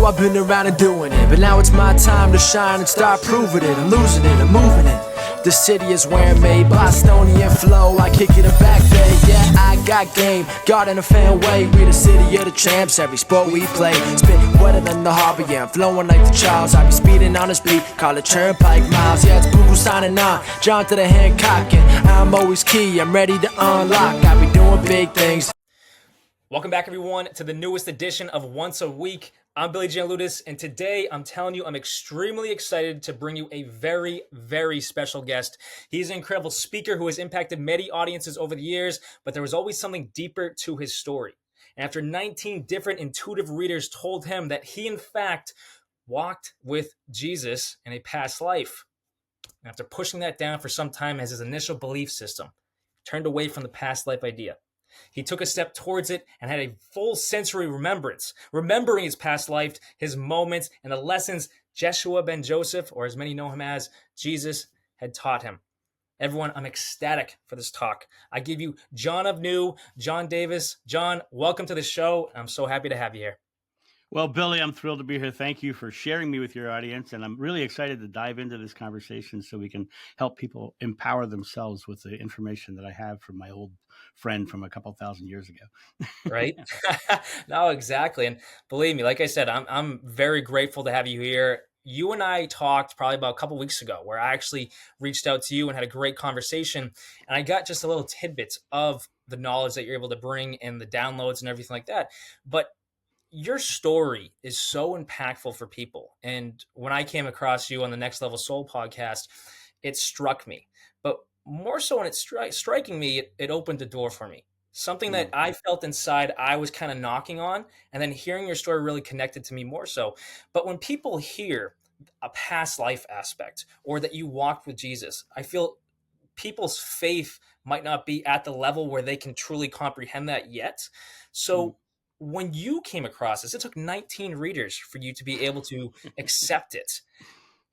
know I've been around and doing it, but now it's my time to shine and start proving it. I'm losing it, I'm moving it. The city is where I'm made, Bostonian flow, I kick it a back day. Yeah, I got game, God in a fan way. We the city of the champs, every sport we play. Spit wetter than the harbor, yeah, I'm flowing like the Charles. I be speeding on this beat, call it Turnpike Miles. Yeah, it's Google signing on, John to the Hancock, and I'm always key, I'm ready to unlock. I be doing big things. Welcome back, everyone, to the newest edition of Once a Week. I'm Billy Gianlutis, and today I'm telling you I'm extremely excited to bring you a very, very special guest. He's an incredible speaker who has impacted many audiences over the years, but there was always something deeper to his story. And after 19 different intuitive readers told him that he, in fact, walked with Jesus in a past life, and after pushing that down for some time as his initial belief system, turned away from the past life idea. He took a step towards it and had a full sensory remembrance, remembering his past life, his moments, and the lessons Jeshua ben Joseph, or as many know him as, Jesus, had taught him. Everyone, I'm ecstatic for this talk. I give you John of New, John Davis. John, welcome to the show. I'm so happy to have you here. Well, Billy, I'm thrilled to be here. Thank you for sharing me with your audience. And I'm really excited to dive into this conversation so we can help people empower themselves with the information that I have from my old friend from a couple thousand years ago. Right? No, exactly. And believe me, like I said, I'm very grateful to have you here. You and I talked probably about a couple weeks ago where I actually reached out to you and had a great conversation. And I got just a little tidbits of the knowledge that you're able to bring and the downloads and everything like that. But your story is so impactful for people. And when I came across you on the Next Level Soul podcast, it struck me. But more so when it's striking me, it opened the door for me. Something that I felt inside I was kind of knocking on, and then hearing your story really connected to me more so. But when people hear a past life aspect or that you walked with Jesus, I feel people's faith might not be at the level where they can truly comprehend that yet. So when you came across this, it took 19 readers for you to be able to accept it.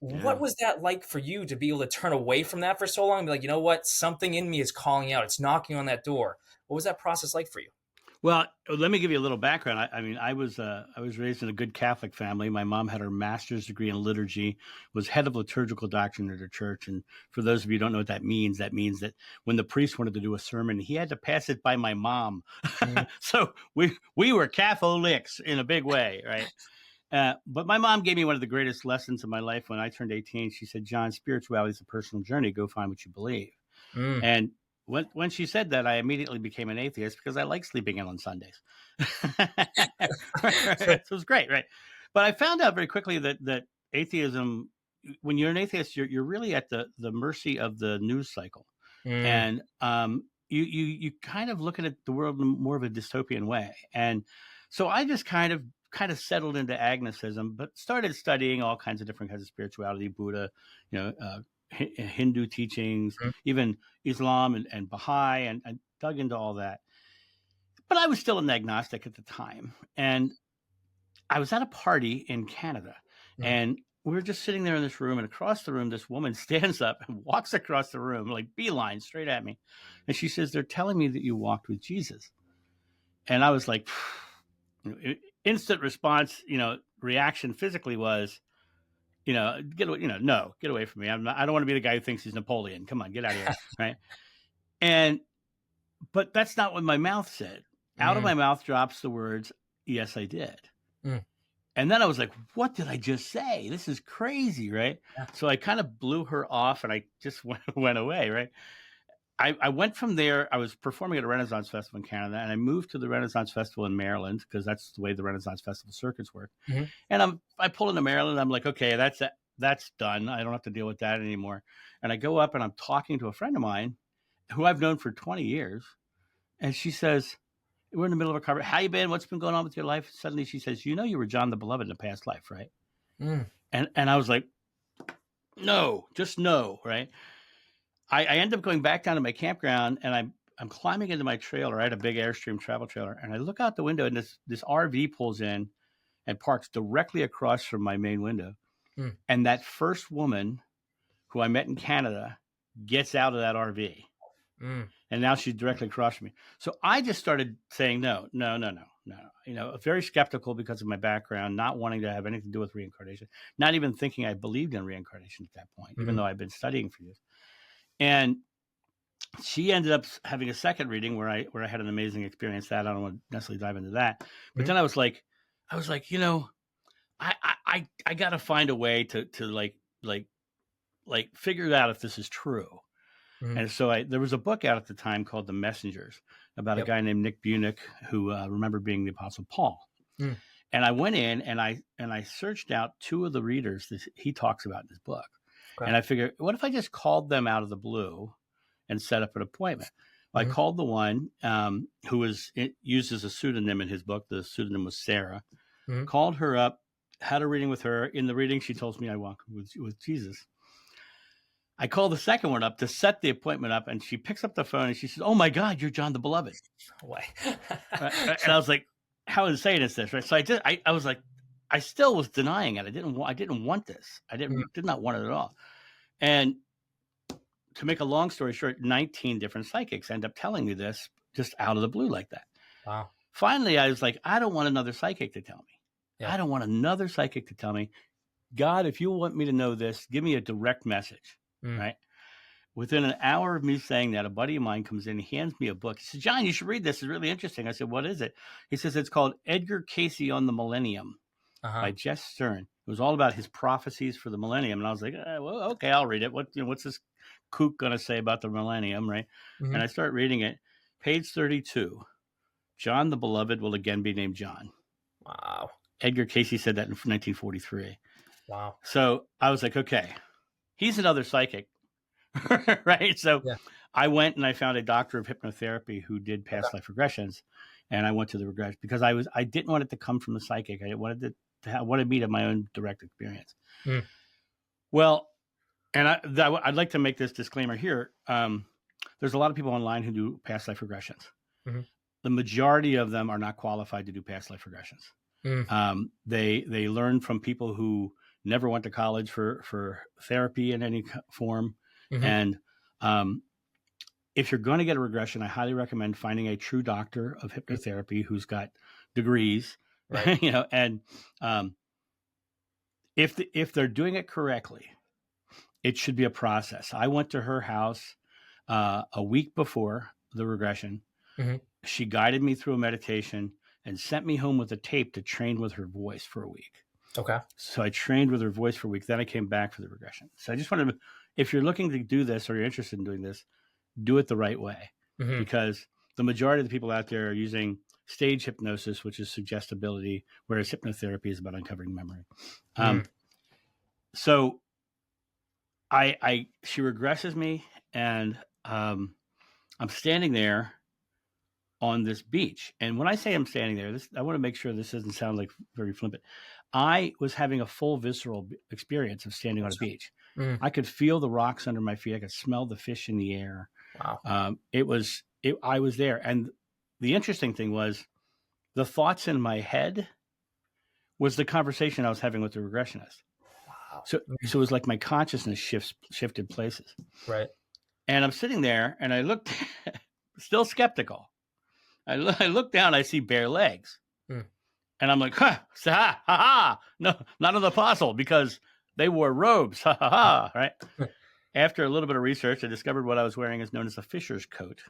What was that like for you to be able to turn away from that for so long and be like, you know what, something in me is calling out. It's knocking on that door. What was that process like for you? Well, let me give you a little background. I mean, I was raised in a good Catholic family. My mom had her master's degree in liturgy, was head of liturgical doctrine at her church. And for those of you who don't know what that means that when the priest wanted to do a sermon, he had to pass it by my mom. So we were Catholics in a big way, right? But my mom gave me one of the greatest lessons of my life when I turned 18. She said, John, spirituality is a personal journey. Go find what you believe. And when she said that, I immediately became an atheist because I like sleeping in on Sundays. So it was great, right? But I found out very quickly that atheism, when you're an atheist, you're really at the mercy of the news cycle. And you kind of look at the world in more of a dystopian way. And so I just kind of settled into agnosticism, but started studying all kinds of different kinds of spirituality, Buddha, Hindu teachings, even Islam and Baha'i, and I dug into all that. But I was still an agnostic at the time. And I was at a party in Canada, and we were just sitting there in this room, and across the room, this woman stands up and walks across the room, like beeline straight at me. And she says, they're telling me that you walked with Jesus. And I was like, instant response, reaction physically was, get away from me. I don't want to be the guy who thinks he's Napoleon. Come on, get out of here. Right. But that's not what my mouth said. Out of my mouth drops the words, yes, I did. And then I was like, what did I just say? This is crazy. Right. Yeah. So I kind of blew her off and I just went away. Right. I went from there. I was performing at a Renaissance Festival in Canada, and I moved to the Renaissance Festival in Maryland because that's the way the Renaissance Festival circuits work. And I pull into Maryland. I'm like, okay, that's done. I don't have to deal with that anymore. And I go up and I'm talking to a friend of mine who I've known for 20 years. And she says, we're in the middle of a conversation. How you been? What's been going on with your life? Suddenly she says, you were John the Beloved in a past life, right? And I was like, no, just no, right? I end up going back down to my campground, and I'm climbing into my trailer. I had a big Airstream travel trailer, and I look out the window, and this RV pulls in and parks directly across from my main window. And that first woman who I met in Canada gets out of that RV. And now she's directly across from me. So I just started saying, no. Very skeptical because of my background, not wanting to have anything to do with reincarnation, not even thinking I believed in reincarnation at that point, even though I've been studying for years. And she ended up having a second reading where I had an amazing experience. That I don't want to necessarily dive into that, but then I was like, I got to find a way to figure out if this is true. And so there was a book out at the time called The Messengers about a guy named Nick Bunick who remembered being the Apostle Paul. And I went in and I searched out two of the readers that he talks about in his book. And I figured, what if I just called them out of the blue and set up an appointment? I called the one who was used as a pseudonym in his book. The pseudonym was Sarah. Called her up, had a reading with her. In the reading, she tells me I walk with Jesus. I called the second one up to set the appointment up, and she picks up the phone and she says, "Oh my God, you're John the Beloved." Why? And I was like, "How insane is this?" Right? So I was like, I still was denying it. I didn't want this. I did not want it at all. And to make a long story short, 19 different psychics end up telling me this just out of the blue like that. Wow. Finally, I was like, I don't want another psychic to tell me. Yeah. I don't want another psychic to tell me. God, if you want me to know this, give me a direct message. Right. Within an hour of me saying that, a buddy of mine comes in, he hands me a book. He says, "John, you should read this. It's really interesting." I said, "What is it?" He says, "It's called Edgar Casey on the Millennium by Jess Stern." It was all about his prophecies for the millennium. And I was like, well, okay, I'll read it. What's this kook going to say about the millennium, right? And I start reading it. Page 32. John the Beloved will again be named John. Wow. Edgar Casey said that in 1943. Wow. So I was like, okay, he's another psychic, right? So I went and I found a doctor of hypnotherapy who did past life regressions, and I went to the regression because I didn't want it to come from the psychic. I wanted me to have my own direct experience. Well, and I'd like to make this disclaimer here. There's a lot of people online who do past life regressions. The majority of them are not qualified to do past life regressions. They learn from people who never went to college for therapy in any form. And if you're going to get a regression, I highly recommend finding a true doctor of hypnotherapy who's got degrees, right? And if they're doing it correctly, it should be a process. I went to her house a week before the regression. She guided me through a meditation and sent me home with a tape to train with her voice for a week. Okay. So I trained with her voice for a week. Then I came back for the regression. So I just wanted to, if you're looking to do this or you're interested in doing this, do it the right way. Because the majority of the people out there are using stage hypnosis, which is suggestibility, whereas hypnotherapy is about uncovering memory. So she regresses me, and I'm standing there on this beach. And when I say I'm standing there, I want to make sure this doesn't sound like very flippant. I was having a full visceral experience of standing on a beach. I could feel the rocks under my feet. I could smell the fish in the air. Wow. I was there. And the interesting thing was the thoughts in my head was the conversation I was having with the regressionist. Wow. So it was like my consciousness shifted places. Right. And I'm sitting there and I looked, still skeptical. I look down, I see bare legs. And I'm like, no, not an apostle, because they wore robes, right? After a little bit of research, I discovered what I was wearing is known as a fisher's coat.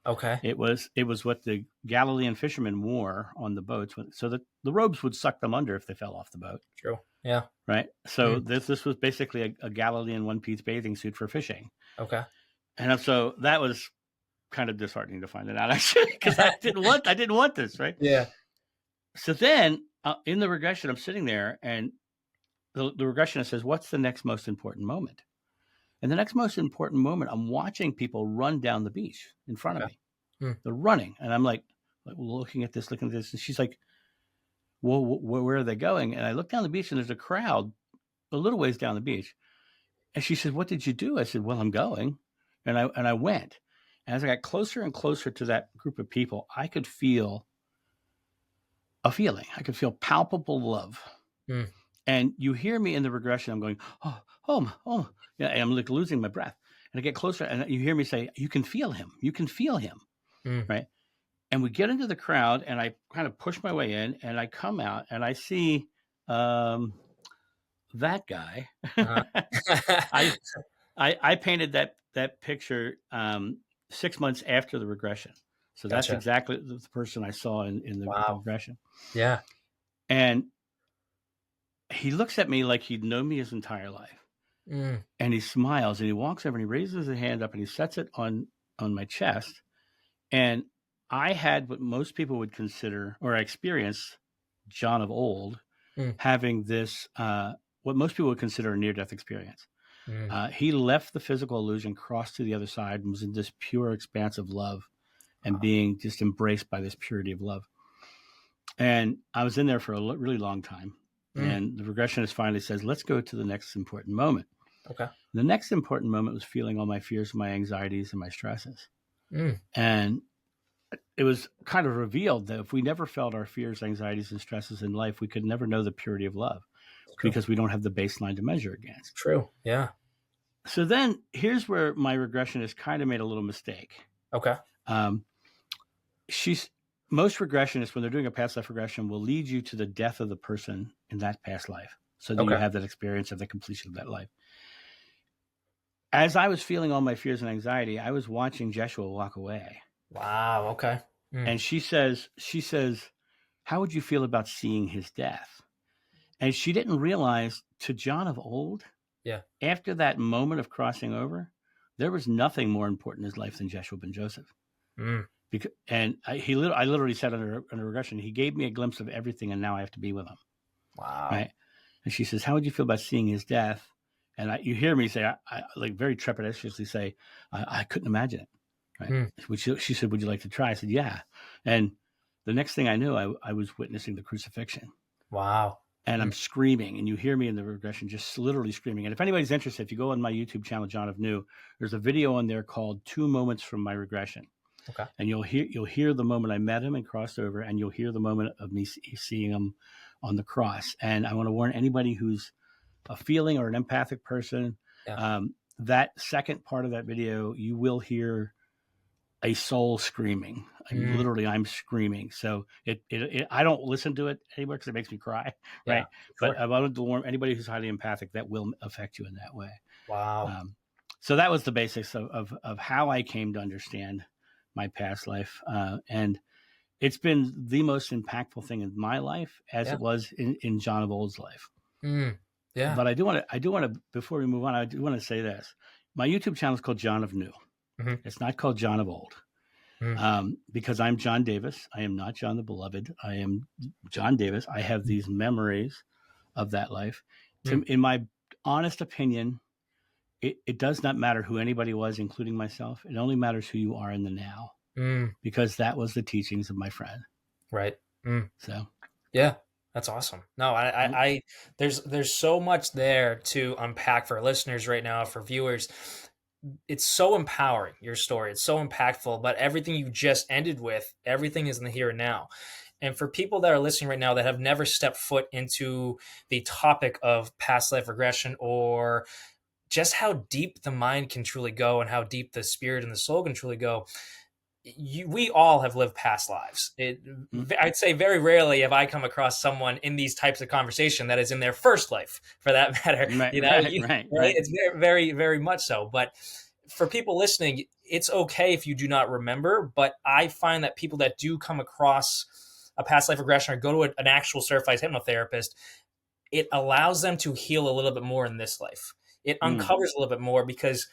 Okay. It was what the Galilean fishermen wore on the boats, so that the robes would suck them under if they fell off the boat. True. Yeah. Right. So this was basically a Galilean one-piece bathing suit for fishing. Okay. And so that was kind of disheartening to find it out, actually, because I didn't want this, right? Yeah. So then in the regression, I'm sitting there, and the regressionist says, "What's the next most important moment?" And the next most important moment, I'm watching people run down the beach in front of me. They're running, and I'm like looking at this, and she's like, "Well, where are they going?" And I look down the beach, and there's a crowd a little ways down the beach. And she said, "What did you do?" I said, "Well, I'm going," and I went. And as I got closer and closer to that group of people, I could feel a feeling. I could feel palpable love. And you hear me in the regression. I'm going, oh. Yeah, and I'm like losing my breath. And I get closer, and you hear me say, "You can feel him. You can feel him." Right. And we get into the crowd, and I kind of push my way in, and I come out, and I see um, that guy. Uh-huh. I, I painted that picture 6 months after the regression, so that's Gotcha. exactly the person I saw in the Wow. regression. Yeah. And he looks at me like he'd known me his entire life, Mm. and he smiles, and he walks over and he raises his hand up and he sets it on my chest. And I had what most people would consider, or I experienced, John of old Mm. having this, what most people would consider a near-death experience. Mm. He left the physical illusion, crossed to the other side, and was in this pure expanse of love and being just embraced by this purity of love. And I was in there for a really long time. Mm. And the regressionist finally says, let's go to the next important moment. Okay. The next important moment was feeling all my fears, my anxieties, and my stresses. Mm. And it was kind of revealed that if we never felt our fears, anxieties, and stresses in life, we could never know the purity of love because we don't have the baseline to measure against. True. Yeah. So then here's where my regressionist kind of made a little mistake. Okay. Most regressionists, when they're doing a past life regression, will lead you to the death of the person in that past life so that you have that experience of the completion of that life. As I was feeling all my fears and anxiety, I was watching Jeshua walk away. Wow. Okay. Mm. And she says, how would you feel about seeing his death? And she didn't realize, to John of old, after that moment of crossing over, there was nothing more important in his life than Jeshua ben Joseph. Mm. I literally said under regression, he gave me a glimpse of everything, and now I have to be with him. Wow. Right? And she says, how would you feel about seeing his death? And you hear me say, I like very trepidatiously say, I couldn't imagine it. Right? Mm. She said, would you like to try? I said, yeah. And the next thing I knew, I was witnessing the crucifixion. Wow. And I'm screaming, and you hear me in the regression just literally screaming. And if anybody's interested, if you go on my YouTube channel, John of New, there's a video on there called 2 Moments from My Regression. Okay. And you'll hear the moment I met him and crossed over, and you'll hear the moment of me seeing him on the cross. And I want to warn anybody who's a feeling or an empathic person, that second part of that video, you will hear a soul screaming. Literally, I'm screaming. So I don't listen to it anymore because it makes me cry. Right. Sure. But I wanted to warn anybody who's highly empathic that will affect you in that way. Wow. So that was the basics of how I came to understand my past life. And it's been the most impactful thing in my life, as it was in John of old's life. Yeah. But I do want to, before we move on, I do want to say this. My YouTube channel is called John of New. Mm-hmm. It's not called John of Old. Because I'm John Davis. I am not John the Beloved. I am John Davis. I have these memories of that life. In my honest opinion, it does not matter who anybody was, including myself. It only matters who you are in the now, because that was the teachings of my friend. Right. So, yeah, that's awesome. No, I there's so much there to unpack for listeners right now, for viewers. It's so empowering, your story. It's so impactful, but everything you just ended with, everything is in the here and now. And for people that are listening right now that have never stepped foot into the topic of past life regression, or just how deep the mind can truly go and how deep the spirit and the soul can truly go, we all have lived past lives. I'd say very rarely have I come across someone in these types of conversation that is in their first life, for that matter. Right. It's very, very, very much so. But for people listening, it's okay if you do not remember. But I find that people that do come across a past life regression or go to an actual certified hypnotherapist, it allows them to heal a little bit more in this life. It uncovers a little bit more, because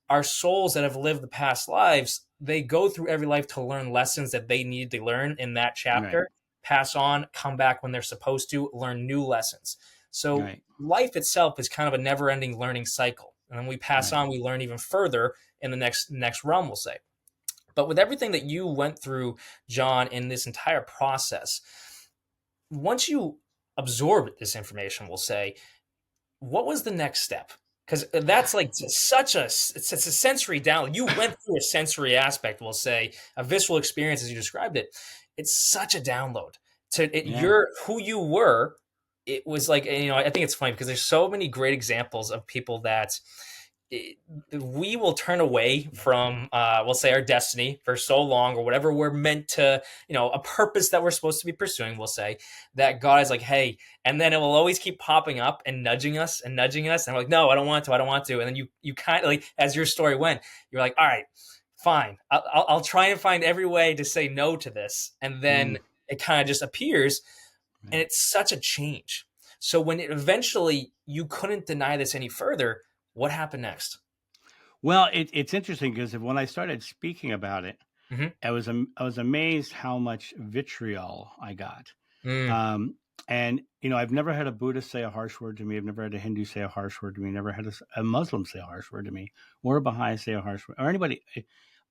our souls that have lived the past lives, they go through every life to learn lessons that they need to learn in that chapter, pass on, come back when they're supposed to, learn new lessons. So life itself is kind of a never-ending learning cycle. And then we pass on, we learn even further in the next realm, we'll say. But with everything that you went through, John, in this entire process, once you absorbed this information, we'll say, what was the next step? Because that's like it's a sensory download. You went through a sensory aspect, we'll say, a visceral experience as you described it. It's such a download you're who you were. It was like, I think it's funny because there's so many great examples of people that we will turn away from, we'll say, our destiny for so long, or whatever we're meant to, a purpose that we're supposed to be pursuing. We'll say that God is like, hey, and then it will always keep popping up and nudging us and nudging us. And we're like, no, I don't want to. I don't want to. And then you kind of, like, as your story went, you're like, all right, fine. I'll try and find every way to say no to this. And then it kind of just appears. And it's such a change. So when it eventually you couldn't deny this any further, what happened next? Well, it's interesting because when I started speaking about it, Mhm. I was amazed how much vitriol I got. Mm, And I've never had a Buddhist say a harsh word to me. I've never had a Hindu say a harsh word to me. Never had a Muslim say a harsh word to me, or a Baha'i say a harsh word, or anybody.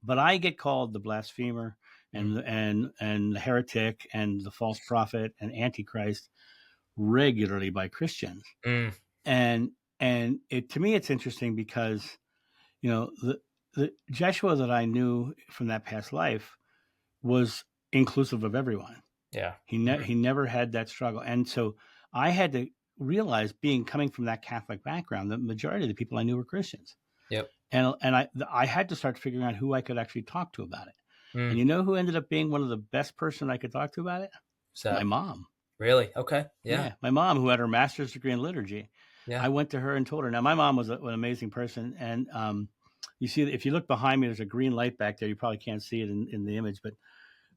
But I get called the blasphemer mm, and the heretic and the false prophet and antichrist regularly by Christians. mm. And to me it's interesting because the Jeshua that I knew from that past life was inclusive of everyone. Yeah. He never had that struggle, and so I had to realize, coming from that Catholic background, the majority of the people I knew were Christians, Yep. and I had to start figuring out who I could actually talk to about it. And Mm. who ended up being one of the best person I could talk to about it? My So mom. really, okay, yeah, Yeah, my mom, who had her master's degree in liturgy. yeah, I went to her and told her. Now, my mom was an amazing person, and you see, if you look behind me, there's a green light back there. You probably can't see it in the image, but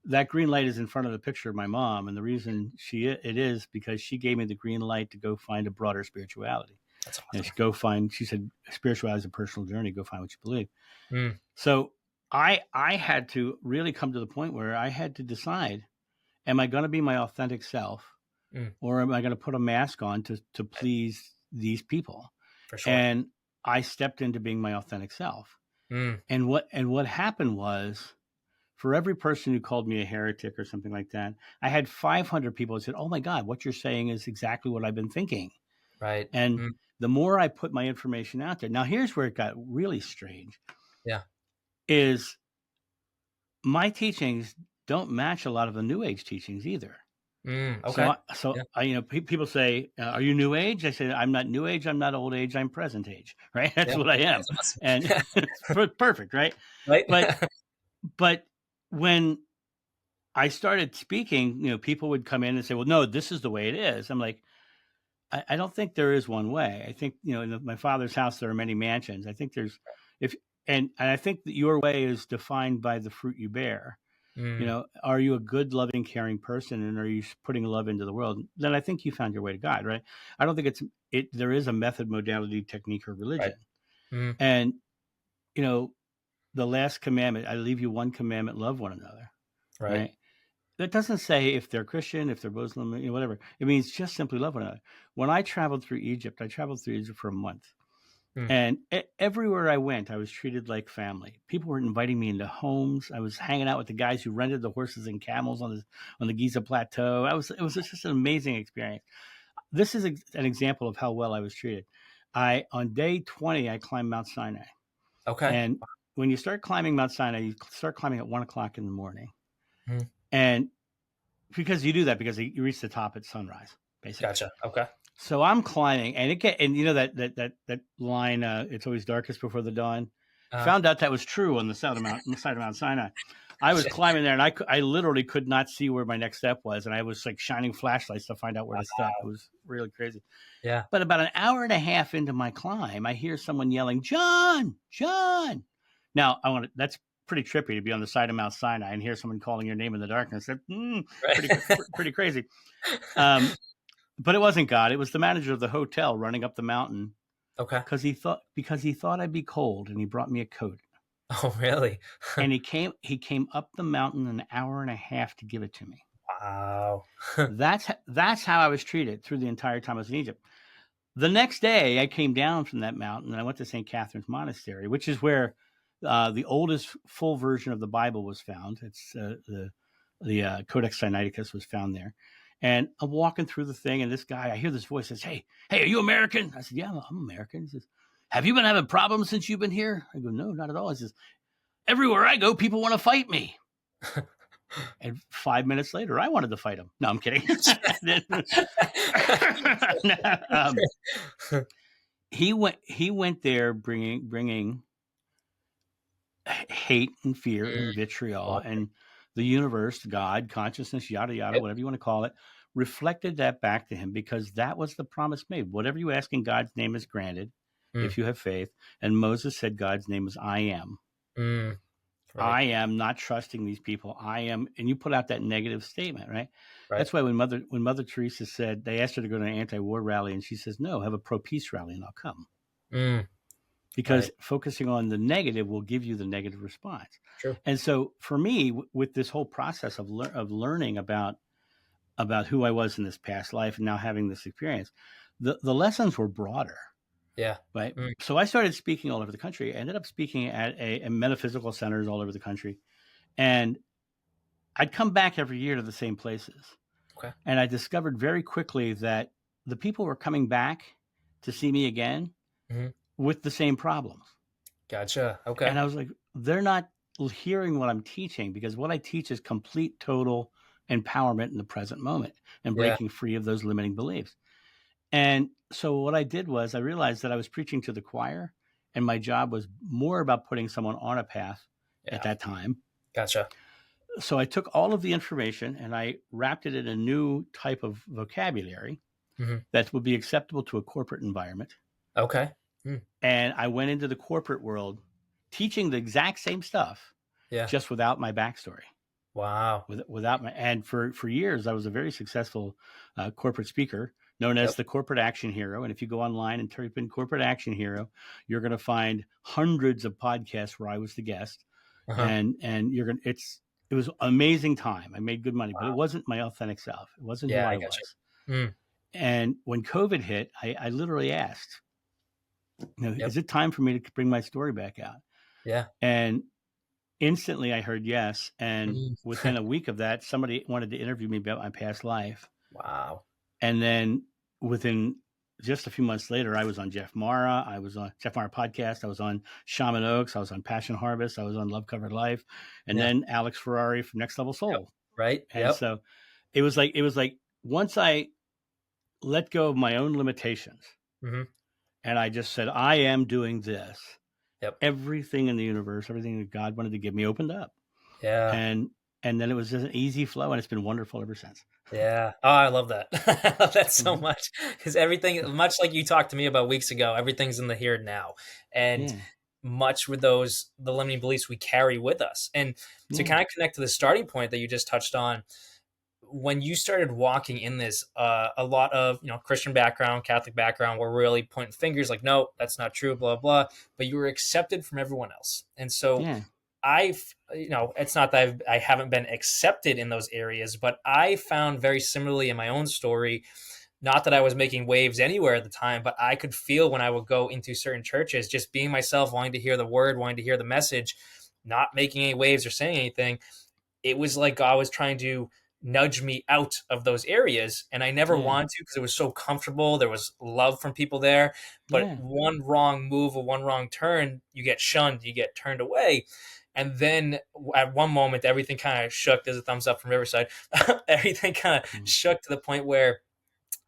that green light is in front of the picture of my mom, and the reason it is because she gave me the green light to go find a broader spirituality. that's And awesome. she said, spirituality is a personal journey. Go find what you believe. Mm, So I had to really come to the point where I had to decide: am I going to be my authentic self, mm, or am I going to put a mask on to please these people? for sure. And I stepped into being my authentic self. Mm, And what happened was, for every person who called me a heretic or something like that, I had 500 people who said, "Oh my God, what you're saying is exactly what I've been thinking." right. And Mm, the more I put my information out there, now here's where it got really strange: yeah. is my teachings don't match a lot of the New Age teachings either. Okay. So Yeah. I, people say, "Are you New Age?" I say, "I'm not New Age. I'm not old age. I'm present age." Right? That's Yeah. what I am, That's awesome. and Yeah. perfect, right? Right. But but when I started speaking, people would come in and say, "Well, no, this is the way it is." I'm like, I don't think there is one way. I think, in my father's house there are many mansions. I think there's if and I think that your way is defined by the fruit you bear. Mm, Are you a good, loving, caring person, and are you putting love into the world? Then I think you found your way to God, right? I don't think there is a method, modality, technique, or right. religion. Mm, And you know, the last commandment, I leave you one commandment: love one another, right. right? That doesn't say if they're Christian, if they're Muslim, whatever. It means just simply love one another. When I traveled through Egypt, for a month. Mm, And everywhere I went, I was treated like family. People were inviting me into homes. I was hanging out with the guys who rented the horses and camels on the Giza Plateau. It was just an amazing experience. This is an example of how well I was treated. I On day 20, I climbed Mount Sinai, okay. and when you start climbing Mount Sinai, you start climbing at 1 o'clock in the morning, Mm, and because you do that because you reach the top at sunrise, basically. gotcha. Okay. So I'm climbing, and that line, "It's always darkest before the dawn." Uh, Found out that was true on the side of Mount Sinai. I was climbing there, and I literally could not see where my next step was, and I was like shining flashlights to find out where to step. It was really crazy. yeah. But about an hour and a half into my climb, I hear someone yelling, "John, John!" Now that's pretty trippy to be on the side of Mount Sinai and hear someone calling your name in the darkness. Pretty Right. pretty crazy. Um, but it wasn't God. It was the manager of the hotel running up the mountain Okay. because he thought I'd be cold, and he brought me a coat. Oh, really? And he came up the mountain an hour and a half to give it to me. Wow. That's how I was treated through the entire time I was in Egypt. The next day, I came down from that mountain and I went to St. Catherine's Monastery, which is where the oldest full version of the Bible was found. It's the Codex Sinaiticus was found there. And I'm walking through the thing, and this guy, I hear this voice says, "Hey, are you American?" I said, "Yeah, I'm American." He says, "Have you been having problems since you've been here?" I go, "No, not at all." He says, "Everywhere I go, people want to fight me." And 5 minutes later, I wanted to fight him. No, I'm kidding. um, he went there bringing hate and fear Mm, and vitriol, okay. and the universe, God, consciousness, yada yada, Yep. whatever you want to call it, reflected that back to him, because that was the promise made. Whatever you ask in God's name is granted Mm, if you have faith. And Moses said God's name is I am. mm, right. I am not trusting these people. I am, and you put out that negative statement, right? Right. That's why when Mother Teresa said, they asked her to go to an anti-war rally, and she says, "No, have a pro-peace rally, and I'll come." Mm, Because right. focusing on the negative will give you the negative response. True. And so, for me, with this whole process of learning about who I was in this past life and now having this experience, the lessons were broader, Yeah. right? Mm, So I started speaking all over the country. I ended up speaking at a metaphysical centers all over the country, and I'd come back every year to the same places. okay. And I discovered very quickly that the people were coming back to see me again Hmm. with the same problems. Gotcha. Okay. And I was like, they're not hearing what I'm teaching, because what I teach is complete, total empowerment in the present moment and Yeah. breaking free of those limiting beliefs. And so what I did was I realized that I was preaching to the choir, and my job was more about putting someone on a path at Yeah. that time. Gotcha. So I took all of the information and I wrapped it in a new type of vocabulary Hmm. that would be acceptable to a corporate environment. Okay. Mm, And I went into the corporate world teaching the exact same stuff, yeah. just without my backstory. Wow. Without my, and for years I was a very successful corporate speaker, known as Yep. the corporate action hero. And if you go online and type in corporate action hero, you're going to find hundreds of podcasts where I was the guest, Uh-huh. and you're going to, it was an amazing time. I made good money, but it Wow. wasn't my authentic self. It wasn't who Yeah, I I gotcha. was. Mm, And when COVID hit, I literally asked, yep. is it time for me to bring my story back out? Yeah. And instantly I heard yes. And Mm. within a week of that, somebody wanted to interview me about my past life. Wow. And then within just a few months later, I was on Jeff Mara. I was on Jeff Mara podcast. I was on Shaman Oaks. I was on Passion Harvest. I was on Love Covered Life. And Yeah. then Alex Ferrari from Next Level Yep. Soul. Right. And Yep. so it was like once I let go of my own limitations Hmm. and I just said, I am doing this, Yep. everything in the universe, everything that God wanted to give me opened up. Yeah. And then it was just an easy flow, and it's been wonderful ever since. Yeah. Oh, I love that. I love that so Mhm. much because everything, much like you talked to me about weeks ago, everything's in the here and now. And Yeah. much with the limiting beliefs we carry with us. And to Yeah. kind of connect to the starting point that you just touched on, when you started walking in this, a lot of, Christian background, Catholic background, were really pointing fingers like, no, that's not true, blah, blah, but you were accepted from everyone else. And so Yeah. it's not that I haven't been accepted in those areas, but I found very similarly in my own story, not that I was making waves anywhere at the time, but I could feel when I would go into certain churches, just being myself, wanting to hear the word, wanting to hear the message, not making any waves or saying anything. It was like God was trying to nudge me out of those areas. And I never Yeah. wanted to because it was so comfortable. There was love from people there. But Yeah. one wrong move or one wrong turn, you get shunned, you get turned away. And then at one moment, everything kind of shook. There's a thumbs up from Riverside. Everything kind of Mm. shook to the point where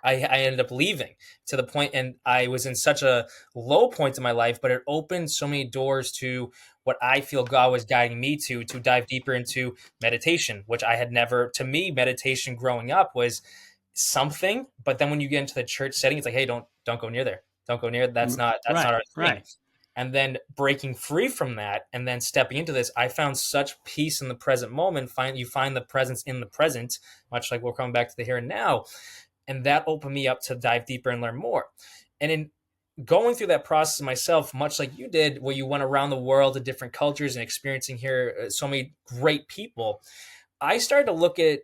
I ended up leaving to the point, and I was in such a low point in my life, but it opened so many doors to what I feel God was guiding me to dive deeper into meditation, which I had never, to me, meditation growing up was something. But then when you get into the church setting, it's like, hey, don't go near there. Don't go near. That's not Right. our thing. Right. And then breaking free from that and then stepping into this, I found such peace in the present moment. You find the presence in the present, much like we're coming back to the here and now. And that opened me up to dive deeper and learn more. And in going through that process myself, much like you did, where you went around the world to different cultures and experiencing here so many great people, I started to look at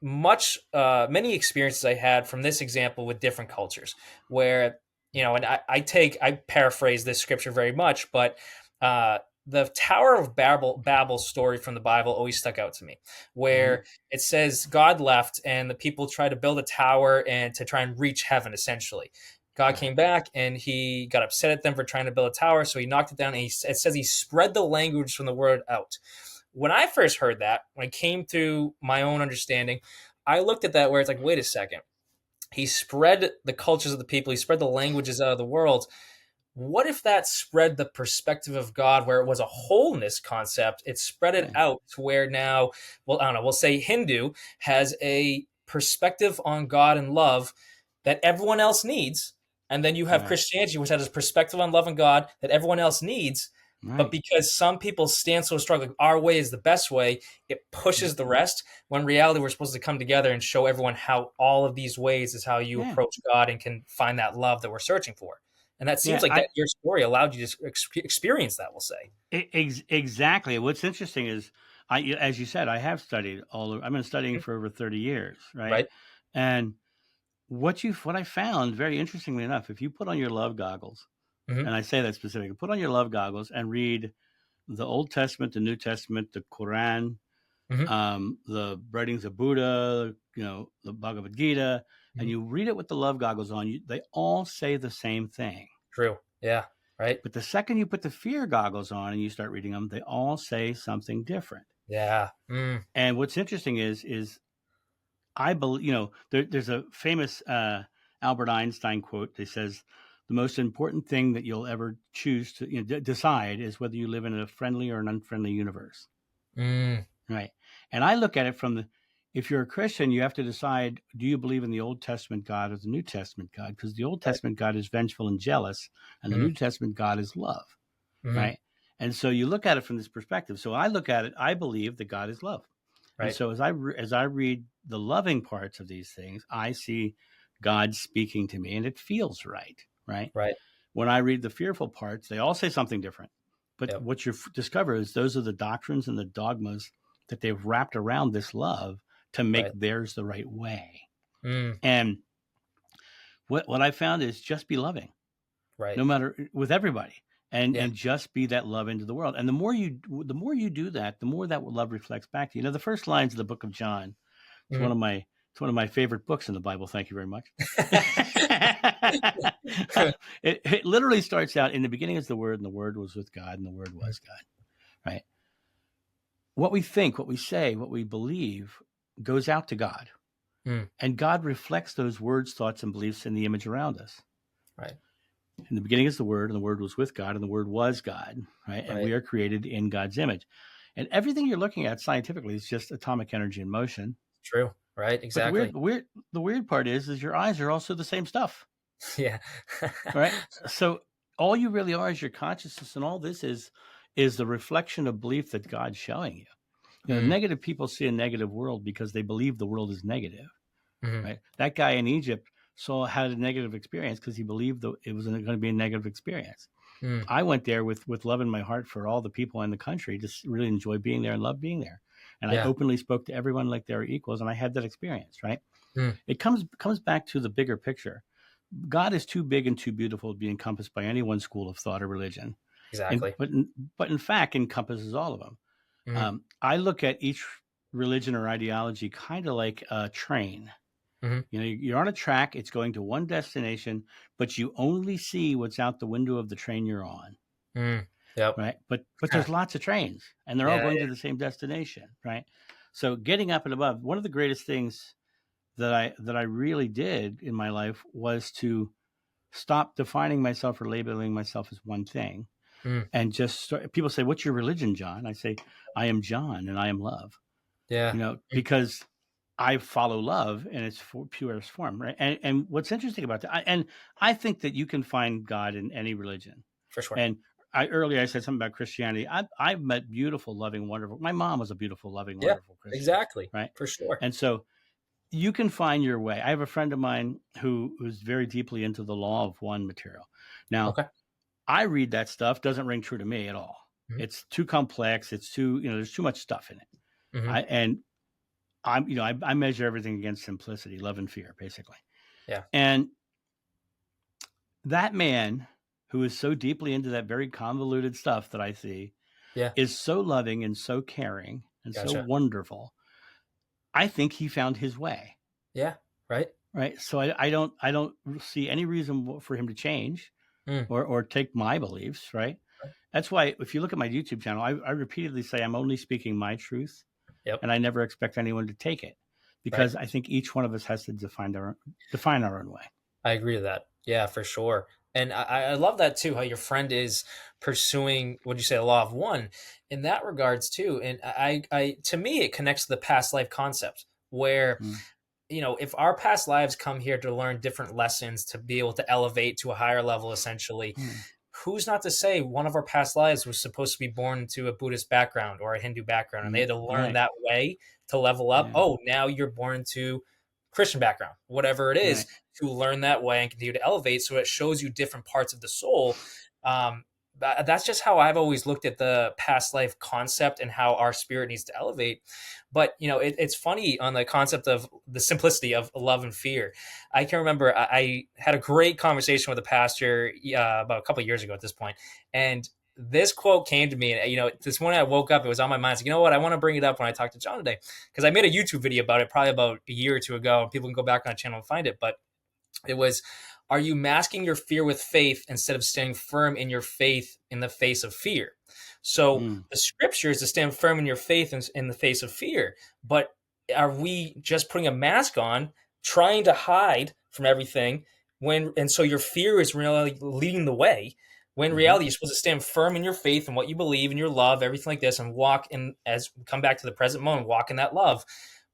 many experiences I had from this example with different cultures where, and I paraphrase this scripture very much, but uh, the Tower of Babel story from the Bible always stuck out to me, Hmm. where it says God left and the people tried to build a tower and to try and reach heaven, essentially. God Right. came back and he got upset at them for trying to build a tower, so he knocked it down. And it says he spread the language from the word out. When I first heard that, when it came to my own understanding, I looked at that where it's like, wait a second. He spread the cultures of the people. He spread the languages out of the world. What if that spread the perspective of God where it was a wholeness concept? It spread it Yeah. out to where now, well, I don't know, we'll say Hindu has a perspective on God and love that everyone else needs. And then you have Right. Christianity, which has a perspective on love and God that everyone else needs. But Right. because some people stand so strong, like our way is the best way, it pushes the rest. When in reality, we're supposed to come together and show everyone how all of these ways is how you Yeah. approach God and can find that love that we're searching for. And that seems Yeah. like that your story allowed you to experience that, we'll say. Exactly. What's interesting is, as you said, I have studied I've been studying Mhm. for over 30 years, right? Right? And what I found, very interestingly enough, if you put on your love goggles, Hmm. and I say that specifically, put on your love goggles and read the Old Testament, the New Testament, the Quran, Hmm. the writings of Buddha, the Bhagavad Gita, and Hmm. you read it with the love goggles on, they all say the same thing. True. Yeah. Right. But the second you put the fear goggles on and you start reading them, they all say something different. Yeah. Mm. And what's interesting is I believe, there's a famous Albert Einstein quote that says, the most important thing that you'll ever choose to decide is whether you live in a friendly or an unfriendly universe. Mm. Right. And I look at it from if you're a Christian, you have to decide, do you believe in the Old Testament God or the New Testament God? Because the Old Right. Testament God is vengeful and jealous, and the Mm. New Testament God is love. Hmm. Right. And so you look at it from this perspective. So I look at it, I believe that God is love. And Right. so as I read the loving parts of these things, I see God speaking to me and it feels right. Right. Right. When I read the fearful parts, they all say something different. But Yep. what you discover is those are the doctrines and the dogmas that they've wrapped around this love to make Right. theirs the right way. Mm. And what I found is just be loving, Right. no matter with everybody, Yeah. and just be that love into the world. And the more you do that, the more that love reflects back to you. The first lines of the book of John. It's one Mm. of my favorite books in the Bible. Thank you very much. It literally starts out, in the beginning is the Word, and the Word was with God, and the Word was God. Right. What we think, what we say, what we believe goes out to God. Mm. And God reflects those words, thoughts, and beliefs in the image around us. Right. In the beginning is the Word, and the Word was with God, and the Word was God. Right. And Right. we are created in God's image. And everything you're looking at scientifically is just atomic energy in motion. True. Right. But Exactly. the weird part is your eyes are also the same stuff. Yeah. Right. So all you really are is your consciousness, and all this is the reflection of belief that God's showing you. Mm. Negative people see a negative world because they believe the world is negative. Hmm. Right. That guy in Egypt had a negative experience because he believed it was going to be a negative experience. Mm. I went there with love in my heart for all the people in the country, just really enjoy being there and love being there. And I Yeah. openly spoke to everyone like they were equals, and I had that experience. Right. Mm. It comes back to the bigger picture. God is too big and too beautiful to be encompassed by any one school of thought or religion, Exactly. but in fact encompasses all of them. Mm. I look at each religion or ideology kind of like a train. Hmm. You're on a track; it's going to one destination, but you only see what's out the window of the train you're on. Mm. Yep. Right. But there's lots of trains, and they're all Yeah. going Yeah. to the same destination. Right. So getting up and above, one of the greatest things that I really did in my life was to stop defining myself or labeling myself as one thing, Mm. and just start. People say, "What's your religion, John?" I say, "I am John, and I am love." Yeah. Mm. Because I follow love in its purest form, right? And what's interesting about that, and I think that you can find God in any religion. For sure. And earlier I said something about Christianity. I've met beautiful, loving, wonderful. My mom was a beautiful, loving, Yeah. wonderful Christian, Exactly. right? For sure. And so you can find your way. I have a friend of mine who's very deeply into the law of one material. Now, Okay. I read that stuff, doesn't ring true to me at all. Hmm. It's too complex. It's too, there's too much stuff in it. Hmm. I measure everything against simplicity, love and fear, basically. Yeah. And that man who is so deeply into that very convoluted stuff that I see Yeah. is so loving and so caring and so Gotcha. wonderful. I think he found his way. Yeah. Right. Right. So I don't see any reason for him to change Mm. or take my beliefs. Right. Right. That's why if you look at my YouTube channel, I repeatedly say I'm only speaking my truth, Yep. and I never expect anyone to take it. Right. because I think each one of us has to define our own way. I agree with that. Yeah, for sure. And I love that too, how your friend is pursuing, what do you say, the law of one in that regards too. And to me, it connects to the past life concept where, Mm, if our past lives come here to learn different lessons, to be able to elevate to a higher level, essentially, mm, who's not to say one of our past lives was supposed to be born into a Buddhist background or a Hindu background, and they mm. had to learn Right. that way to level up? Yeah. Oh, now you're born into Christian background, whatever it is, Right. to learn that way and continue to elevate. So it shows you different parts of the soul. That's just how I've always looked at the past life concept and how our spirit needs to elevate. But it's funny on the concept of the simplicity of love and fear. I can remember I had a great conversation with a pastor about a couple of years ago at this point, and this quote came to me. And this morning I woke up, it was on my mind. So, you know what? I want to bring it up when I talk to John today, because I made a YouTube video about it probably about a year or two ago. People can go back on the channel and find it. But it was, are you masking your fear with faith instead of staying firm in your faith in the face of fear? So Mm, the scripture is to stand firm in your faith in the face of fear. But are we just putting a mask on, trying to hide from everything and so your fear is really leading the way, when in hmm. reality you're supposed to stand firm in your faith and what you believe and your love, everything like this, and walk in, as we come back to the present moment, walk in that love.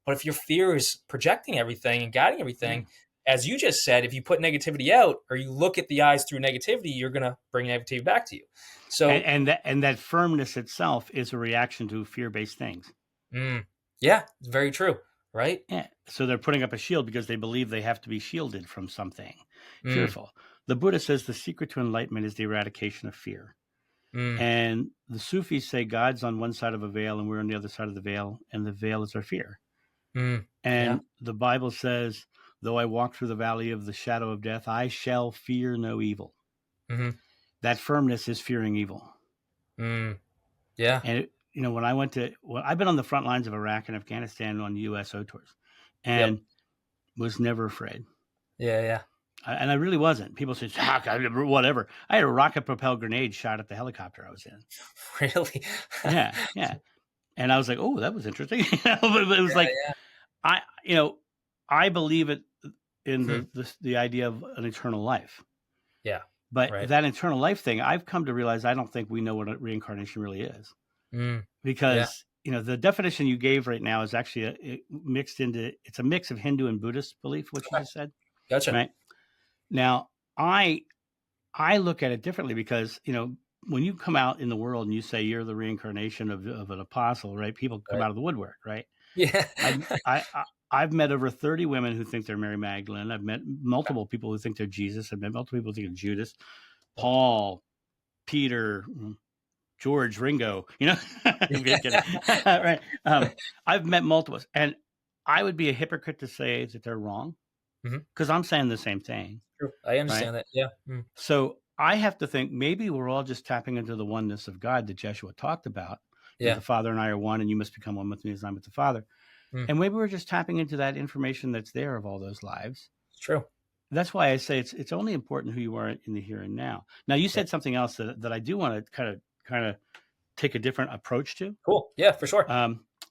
But if your fear is projecting everything and guiding Yeah. everything, as you just said, if you put negativity out or you look at the eyes through negativity, you're going to bring negativity back to you. And, So, and that firmness itself is a reaction to fear-based things. mm, yeah, it's very true, right? Yeah. So they're putting up a shield because they believe they have to be shielded from something Mm, fearful. The Buddha says the secret to enlightenment is the eradication of fear. mm, And the Sufis say God's on one side of a veil and we're on the other side of the veil, and the veil is our fear. mm, yeah. And the Bible says, though I walk through the valley of the shadow of death, I shall fear no evil. Hmm. That firmness is fearing evil. Mm, yeah. And when I've been on the front lines of Iraq and Afghanistan on USO tours, Yep. and was never afraid. Yeah. Yeah. And I really wasn't. People say, whatever. I had a rocket propelled grenade shot at the helicopter I was in. Really? Yeah, yeah. And I was like, oh, that was interesting. But it was like, Yeah. I, I believe it in Hmm. the idea of an eternal life. Yeah. But Right. that eternal life thing, I've come to realize I don't think we know what reincarnation really is. Mm, yeah. Because, the definition you gave right now is actually it's a mix of Hindu and Buddhist belief, what you Okay. just said, Gotcha. right? Now, I look at it differently because, when you come out in the world and you say you're the reincarnation of an apostle, right? People come Right. out of the woodwork, right? Yeah. I've met over 30 women who think they're Mary Magdalene. I've met multiple people who think they're Jesus. I've met multiple people who think of Judas, Paul, Peter, George, Ringo, I'm kidding. Right. I've met multiple, and I would be a hypocrite to say that they're wrong Mhm. because I'm saying the same thing, True. I right? understand that. Yeah. Mm, So I have to think maybe we're all just tapping into the oneness of God that Jeshua talked about. yeah. The Father and I are one, and you must become one with me as I'm with the Father. Mm, And maybe we're just tapping into that information that's there of all those lives. it's true. That's why I say it's only important who you are in the here and now. Now, you Yeah. said something else that I do want to kind of take a different approach to. Cool. Yeah, for sure.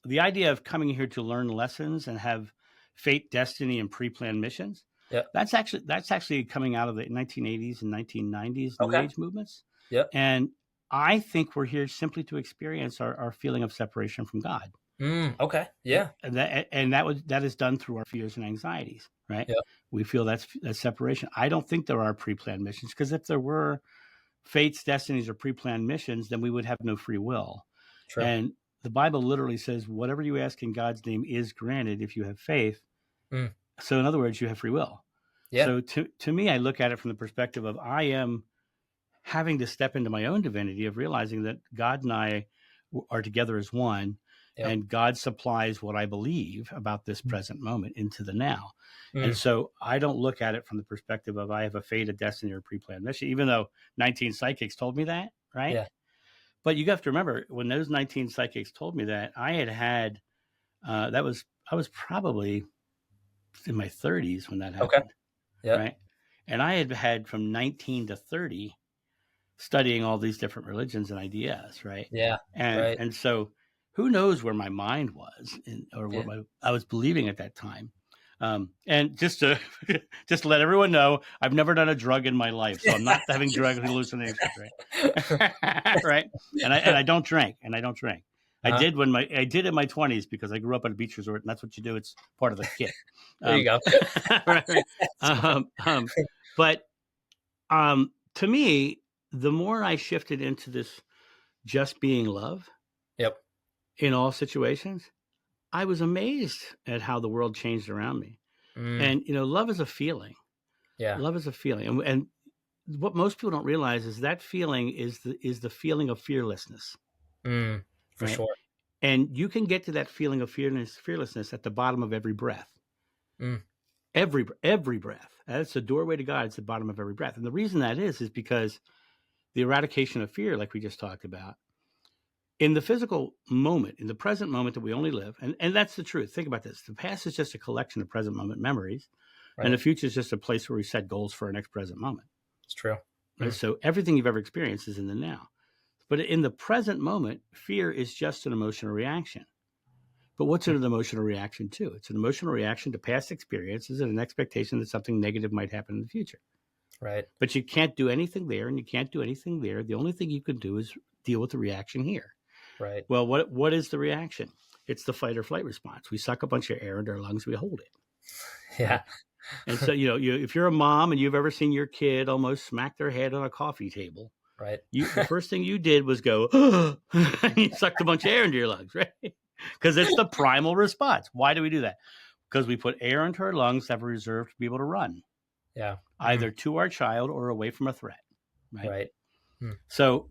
The idea of coming here to learn lessons and have fate, destiny, and pre-planned missions. Yeah. That's actually coming out of the 1980s and 1990s New Okay. Age movements. Yep. And I think we're here simply to experience our feeling of separation from God. Okay. Yeah. And that is done through our fears and anxieties, right? Yep. We feel that's separation. I don't think there are pre-planned missions, because if there were fates, destinies, or pre-planned missions, then we would have no free will. True. And the Bible literally says, whatever you ask in God's name is granted if you have faith. Mm. So in other words, you have free will. Yeah. So to me, I look at it from the perspective of I am having to step into my own divinity of realizing that God and I are together as one. Yep. And God supplies what I believe about this present moment into the now. Mm. And so I don't look at it from the perspective of I have a fate, a destiny, or a pre-planned mission, even though 19 psychics told me that, right? Yeah. But you have to remember, when those 19 psychics told me that, I had I was probably in my 30s when that Okay. happened, Yeah. right? And I had from 19 to 30 studying all these different religions and ideas, right? Yeah. And Right. and so who knows where my mind was or what I was believing at that time. And just to let everyone know, I've never done a drug in my life, so I'm not having drug hallucinations, right? Right. And I don't drink, I did I did in my 20s because I grew up at a beach resort, and that's what you do. It's part of the kit. There you go. Right. But to me, the more I shifted into this just being love Yep. in all situations, I was amazed at how the world changed around me. And love is a feeling. Yeah. Love is a feeling, and what most people don't realize is that feeling is the feeling of fearlessness, For right? sure. And you can get to that feeling of fearlessness at the bottom of every breath. Every breath. That's the doorway to God. It's the bottom of every breath. And the reason that is because the eradication of fear, like we just talked about, in the physical moment, in the present moment that we only live, and that's the truth. Think about this. The past is just a collection of present moment memories, and the future is just a place where we set goals for our next present moment. It's true. Right? So everything you've ever experienced is in the now. But in the present moment, fear is just an emotional reaction. But what's an emotional reaction to? It's an emotional reaction to past experiences and an expectation that something negative might happen in the future. Right. But you can't do anything there, and you can't do anything there. The only thing you can do is deal with the reaction here. Right. Well, what is the reaction? It's the fight or flight response. We suck a bunch of air into our lungs, we hold it. Yeah. Right? And so, if you're a mom and you've ever seen your kid almost smack their head on a coffee table, right, the first thing you did was go, oh, and you sucked a bunch of air into your lungs, right? Because it's the primal response. Why do we do that? Because we put air into our lungs that are reserved to be able to run. Yeah. Either to our child or away from a threat. Right. So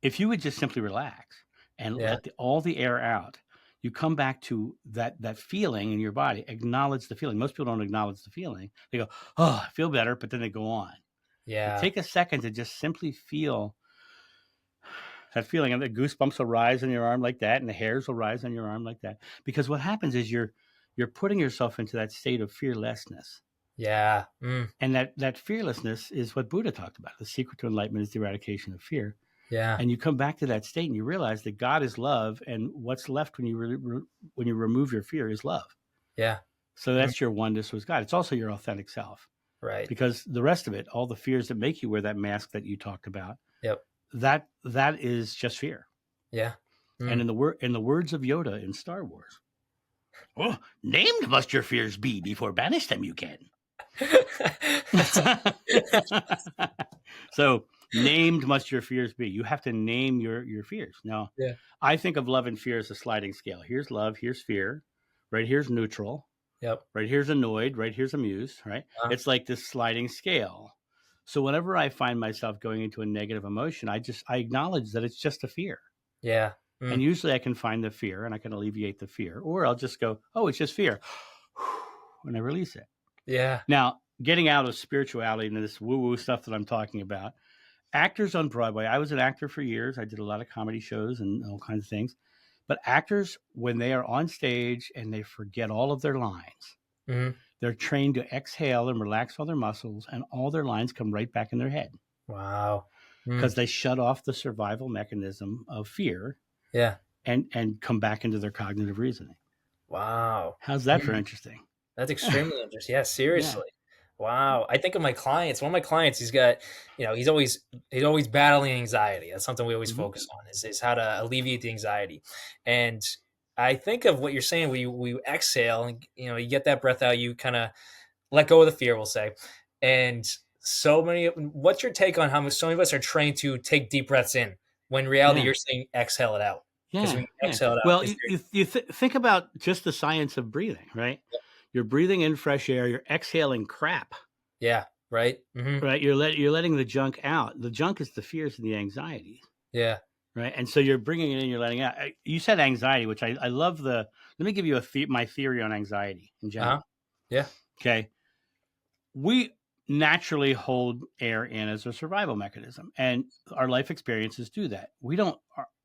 if you would just simply relax and let all the air out, you come back to that feeling in your body. Acknowledge the feeling. Most people don't acknowledge the feeling. They go, oh, I feel better, but then they go on. Yeah. But take a second to just simply feel that feeling, and the goosebumps will rise on your arm like that, and the hairs will rise on your arm like that. Because what happens is you're putting yourself into that state of fearlessness. Yeah. And that fearlessness is what Buddha talked about. The secret to enlightenment is the eradication of fear. Yeah. And you come back to that state and you realize that God is love, and what's left when you remove your fear is love. Yeah. So that's your oneness with God. It's also your authentic self. Right. Because the rest of it, all the fears that make you wear that mask that you talked about, yep, that is just fear. Yeah. And in the words of Yoda in Star Wars, oh, named must your fears be, before banish them you can. So named must your fears be. You have to name your fears. Now, I think of love and fear as a sliding scale. Here's love, here's fear, right here's neutral. Yep. Right here's annoyed, right here's amused, right? It's like this sliding scale. So whenever I find myself going into a negative emotion, I acknowledge that it's just a fear. Yeah. And usually I can find the fear and I can alleviate the fear, or I'll just go, oh, it's just fear. And I release it. Yeah. Now, getting out of spirituality and this woo-woo stuff that I'm talking about, actors on Broadway, I was an actor for years. I did a lot of comedy shows and all kinds of things. But actors, when they are on stage and they forget all of their lines, they're trained to exhale and relax all their muscles, and all their lines come right back in their head. Wow. Because they shut off the survival mechanism of fear. Yeah. And come back into their cognitive reasoning. Wow. How's that for interesting? That's extremely interesting. Yeah, seriously. Yeah. Wow. I think of my clients. One of my clients, he's got, he's always battling anxiety. That's something we always focus on is how to alleviate the anxiety. And I think of what you're saying, we exhale and, you get that breath out, you kind of let go of the fear, we'll say. And what's your take on how so many of us are trained to take deep breaths in when in reality you're saying exhale it out? Yeah. Exhale it out. Well, you think about just the science of breathing, right? Yep. You're breathing in fresh air. You're exhaling crap. Yeah. Right. Right. You're letting the junk out. The junk is the fears and the anxieties. Yeah. Right. And so you're bringing it in. You're letting out. You said anxiety, which I love. Let me give you my theory on anxiety in general. Yeah. Okay. We naturally hold air in as a survival mechanism, and our life experiences do that. We don't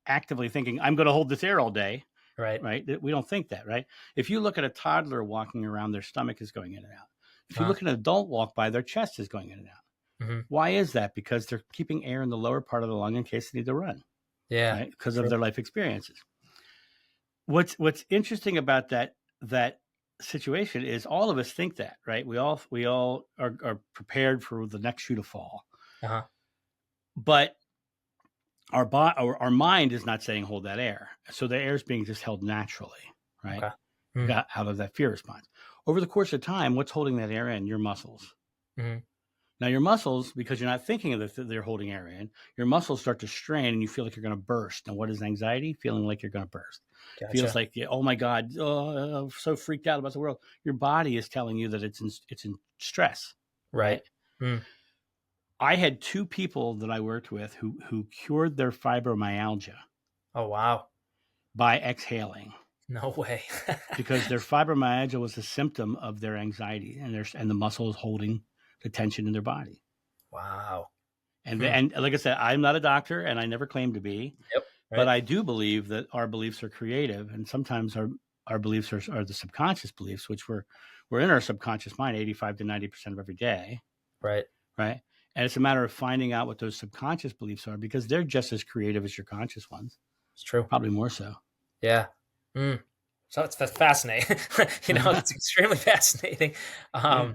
actively thinking, I'm going to hold this air all day. Right. We don't think that, right? If you look at a toddler walking around, their stomach is going in and out. If you look at an adult walk by, their chest is going in and out. Why is that? Because they're keeping air in the lower part of the lung in case they need to run. Yeah. Right? Because of their life experiences. what's interesting about that situation is all of us think that, right? We all are prepared for the next shoe to fall, Uh-huh. but our mind is not saying hold that air, so the air is being just held naturally, right? Okay. Mm. Got out of that fear response. Over the course of time, what's holding that air in? Your muscles. Mm-hmm. Now, your muscles, because you're not thinking of it, they're holding air in, your muscles start to strain and you feel like you're going to burst. Now, what is anxiety? Feeling like you're going to burst. Gotcha. Feels like, oh my God, I'm so freaked out about the world. Your body is telling you that it's in stress. Right. Mm. I had 2 people that I worked with who cured their fibromyalgia Oh, wow. by exhaling. No way. Because their fibromyalgia was a symptom of their anxiety, and the muscle is holding the tension in their body. Wow. And and like I said, I'm not a doctor, and I never claimed to be. Yep. Right. But I do believe that our beliefs are creative, and sometimes our beliefs are the subconscious beliefs, which we're in our subconscious mind 85 to 90% of every day. Right. Right. And it's a matter of finding out what those subconscious beliefs are, because they're just as creative as your conscious ones. It's true. Probably more so. Yeah. Mm. So that's fascinating. It's extremely fascinating. My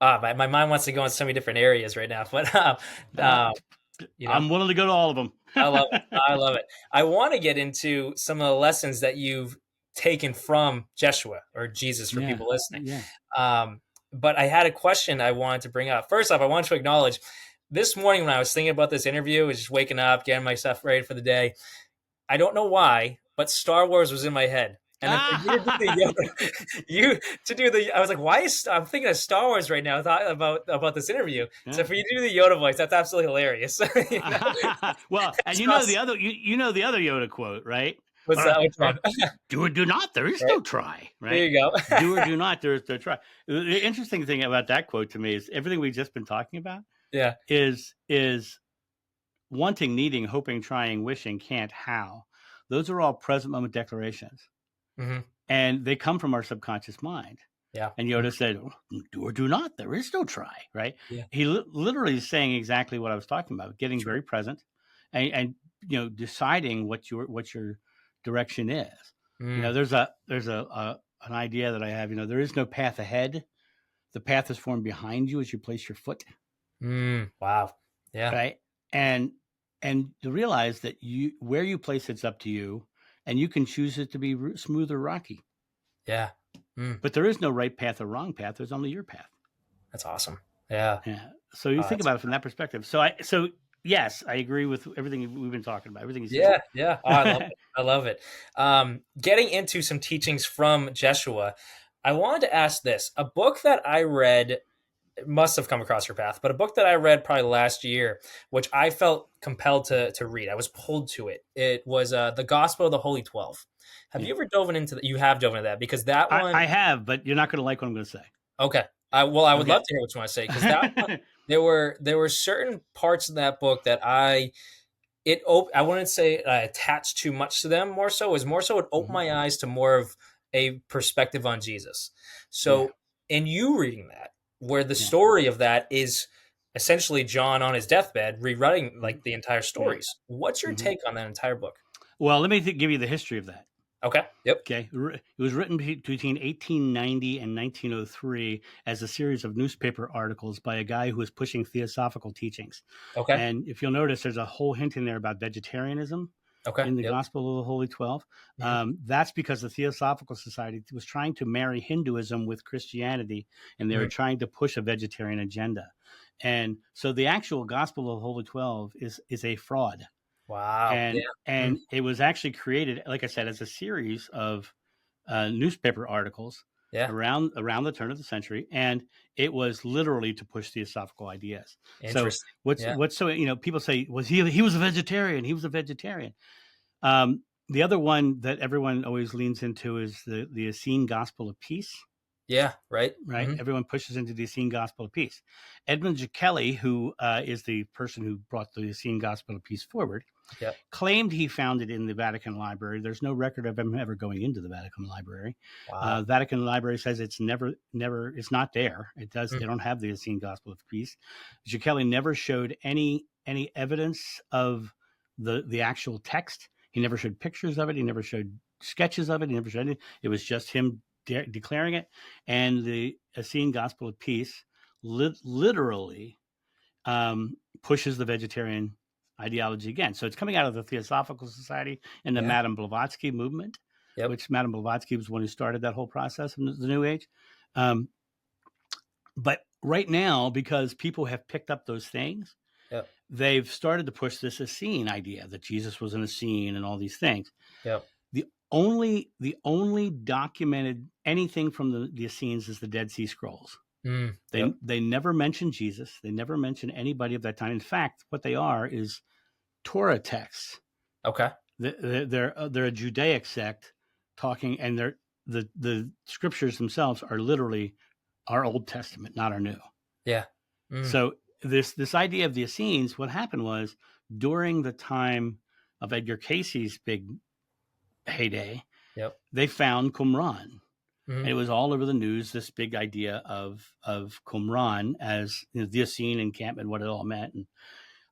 mind wants to go in so many different areas right now, but I'm willing to go to all of them. I love it. I love it. I want to get into some of the lessons that you've taken from Jeshua, or Jesus, for people listening. Yeah. But I had a question I wanted to bring up. First off, I want to acknowledge this morning when I was thinking about this interview, I was just waking up, getting myself ready for the day. I don't know why, but Star Wars was in my head. And I was like, I'm thinking of Star Wars right now about this interview. Yeah. So for you to do the Yoda voice, that's absolutely hilarious. Well, and the other Yoda quote, right? What's that? Which one? Do or do not, there is no try, right? There you go. Do or do not, there is no try. The interesting thing about that quote to me is everything we've just been talking about. Yeah. Is wanting, needing, hoping, trying, wishing, can't, how. Those are all present moment declarations. Mm-hmm. And they come from our subconscious mind. Yeah. And Yoda said, do or do not, there is no try, right? Yeah. He literally is saying exactly what I was talking about, getting very present and deciding what your direction is. Mm. There's an idea that I have, there is no path ahead. The path is formed behind you as you place your foot. Wow. Yeah. Right. And to realize that where you place it's up to you, and you can choose it to be smooth or rocky. Yeah. But there is no right path or wrong path. There's only your path. That's awesome. Yeah. Yeah. So you think about it from that perspective. So yes, I agree with everything we've been talking about. Everything you said. Yeah. Oh, I love it. I love it. Getting into some teachings from Jeshua, I wanted to ask this. A book that I read, it must have come across your path, but a book that I read probably last year, which I felt compelled to read. I was pulled to it. It was The Gospel of the Holy 12. Have you ever dove into that? You have dove into that, because that one... I have, but you're not going to like what I'm going to say. Okay. I would love to hear what you want to say, because that one, there were certain parts of that book that I wouldn't say I attached too much to them. More so it opened my eyes to more of a perspective on Jesus. So in you reading that, where the story of that is essentially John on his deathbed rewriting like the entire stories. What's your take on that entire book? Well, let me give you the history of that. Okay. Yep. Okay. It was written between 1890 and 1903 as a series of newspaper articles by a guy who was pushing theosophical teachings. Okay. And if you'll notice, there's a whole hint in there about vegetarianism. Okay. In the Gospel of the Holy 12. That's because the Theosophical Society was trying to marry Hinduism with Christianity, and they were trying to push a vegetarian agenda. And so the actual Gospel of the Holy 12 is a fraud. Wow. And it was actually created, like I said, as a series of newspaper articles around the turn of the century, and it was literally to push theosophical ideas. So what's so people say he was a vegetarian. He was a vegetarian. The other one that everyone always leans into is the Essene Gospel of Peace. Yeah, right. Right. Everyone pushes into the Essene Gospel of Peace. Edmund Kelly, who is the person who brought the Essene Gospel of Peace forward, claimed he found it in the Vatican Library. There's no record of him ever going into the Vatican Library. Wow. Vatican Library says it's never, it's not there. It does. They don't have the Essene Gospel of Peace. Kelly never showed any evidence of the actual text. He never showed pictures of it. He never showed sketches of it. He never showed anything. It was just him declaring it. And the Essene Gospel of Peace literally pushes the vegetarian ideology again. So it's coming out of the Theosophical Society and the Yeah. Madame Blavatsky movement, Yep. which Madame Blavatsky was the one who started that whole process in the New Age. But right now, because people have picked up those things, Yep. they've started to push this Essene idea that Jesus was an Essene and all these things. Yep. The only documented anything from the Essenes is the Dead Sea Scrolls. They never mention Jesus. They never mention anybody of that time. In fact, what they are is Torah texts. Okay. They're a Judaic sect talking, and the scriptures themselves are literally our Old Testament, not our New. Yeah. So this idea of the Essenes, what happened was during the time of Edgar Casey's big heyday, Yep. they found Qumran. And it was all over the news, this big idea of Qumran as the Essene encampment, what it all meant. And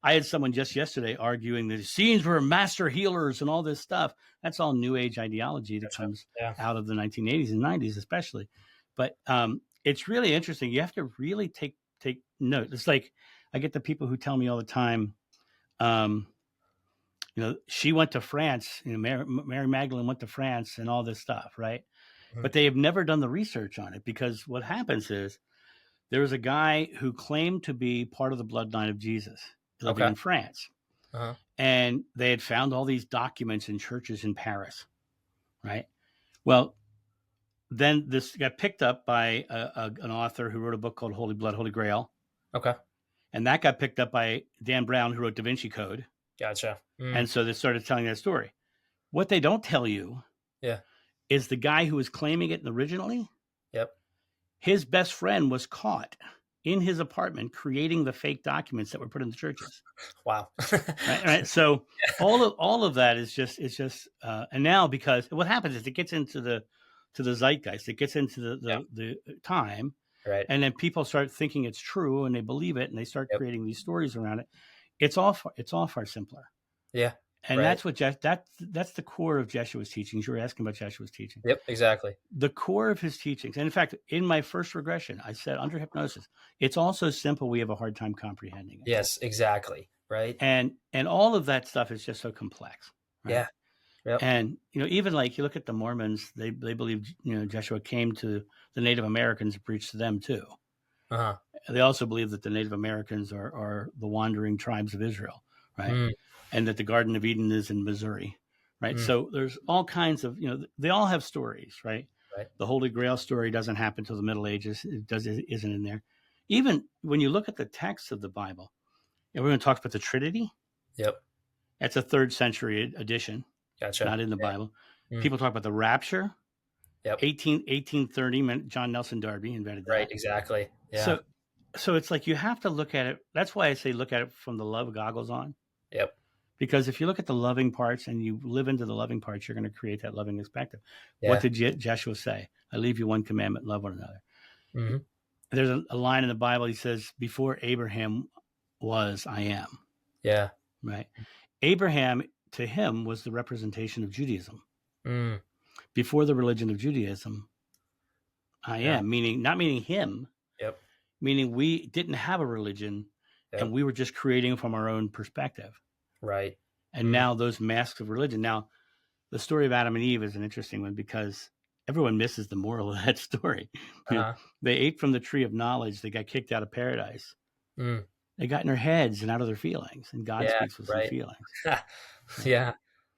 I had someone just yesterday arguing that the Essenes were master healers and all this stuff. That's all New Age ideology that comes out of the 1980s and 90s especially. But it's really interesting. You have to really take note. It's like I get the people who tell me all the time, she went to France, Mary Magdalene went to France and all this stuff, right? But they have never done the research on it, because what happens is there was a guy who claimed to be part of the bloodline of Jesus living in France. And they had found all these documents in churches in Paris, right? Well, then this got picked up by an author who wrote a book called Holy Blood, Holy Grail. Okay. And that got picked up by Dan Brown, who wrote Da Vinci Code. Gotcha. And so they started telling that story. What they don't tell you is the guy who was claiming it originally, his best friend was caught in his apartment creating the fake documents that were put in the churches. Wow. right? So all of that is just and now, because what happens is it gets into the zeitgeist, it gets into the time, right? And then people start thinking it's true and they believe it and they start creating these stories around it. It's all far simpler. Yeah. And that's what that's the core of Jeshua's teachings. You were asking about Jeshua's teaching. Yep, exactly. The core of his teachings. And in fact, in my first regression, I said under hypnosis, it's all so simple we have a hard time comprehending it. Yes, exactly. Right. And all of that stuff is just so complex. Right? Yeah. Yep. And even like you look at the Mormons, they believe Jeshua came to the Native Americans and preached to them too. They also believe that the Native Americans are the wandering tribes of Israel, right? And that the Garden of Eden is in Missouri, right? So there's all kinds of, they all have stories, right? The Holy Grail story doesn't happen till the Middle Ages. It isn't in there. Even when you look at the text of the Bible, everyone talks about the Trinity. Yep. That's a 3rd century addition. Gotcha. Not in the Bible. People talk about the rapture. Yep. 1830, John Nelson Darby invented that. Right, exactly. Yeah. So it's like you have to look at it. That's why I say look at it from the love goggles on. Yep. Because if you look at the loving parts and you live into the loving parts, you're going to create that loving perspective. Yeah. What did Jeshua say? I leave you one commandment, love one another. There's a line in the Bible, he says, before Abraham was, I am. Yeah. Right. Abraham, to him, was the representation of Judaism. Before the religion of Judaism, I am, not meaning him. Yep. Meaning we didn't have a religion and we were just creating from our own perspective. Right. And now those masks of religion. Now, the story of Adam and Eve is an interesting one because everyone misses the moral of that story. They ate from the tree of knowledge. They got kicked out of paradise. They got in their heads and out of their feelings. And God speaks with some feelings. Yeah.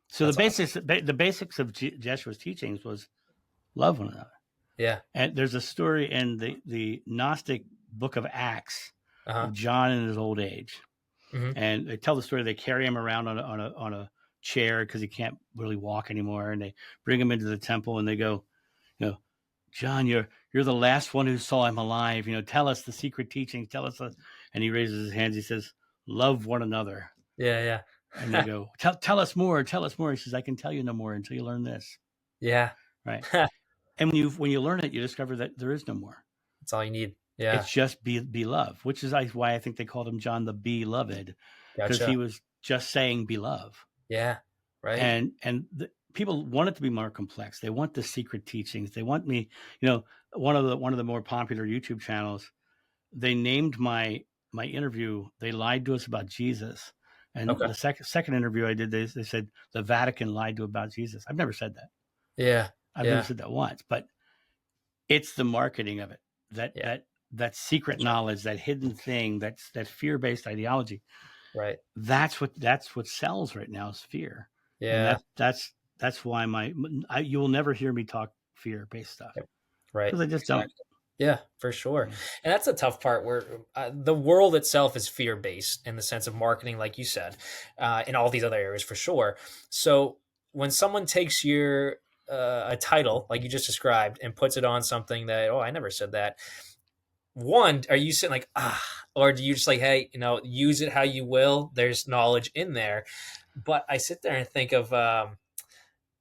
So the basics of Jeshua's teachings was love one another. Yeah. And there's a story in the Gnostic book of Acts of John in his old age. And they tell the story. They carry him around on a chair because he can't really walk anymore. And they bring him into the temple and they go, John, you're the last one who saw him alive. Tell us the secret teachings. Tell us. And he raises his hands. He says, love one another. Yeah. Yeah. And they go, tell us more. Tell us more. He says, I can tell you no more until you learn this. Yeah. Right. And when you learn it, you discover that there is no more. That's all you need. Yeah. It's just be love, which is why I think they called him John the Beloved, because he was just saying be love. Yeah. Right. and people want it to be more complex. They want the secret teachings. They want me, one of the more popular YouTube channels, they named my interview, they lied to us about Jesus. And Okay. the second interview I did, they said the Vatican lied to about Jesus. I've never said that. Yeah. I've never Yeah. said that once, but it's the marketing of it. That Yeah. that that secret That's right. knowledge, that hidden thing, that fear-based ideology. Right. That's what sells right now is fear. And Yeah. that's why you will never hear me talk fear-based stuff Yep. Right. because I just don't. Exactly. Yeah, for sure. Yeah. And that's a tough part where the world itself is fear based in the sense of marketing, like you said, in all these other areas for sure. So when someone takes your a title like you just described and puts it on something that, oh, I never said that. One, are you sitting like, or do you just like, hey, use it how you will? There's knowledge in there. But I sit there and think of,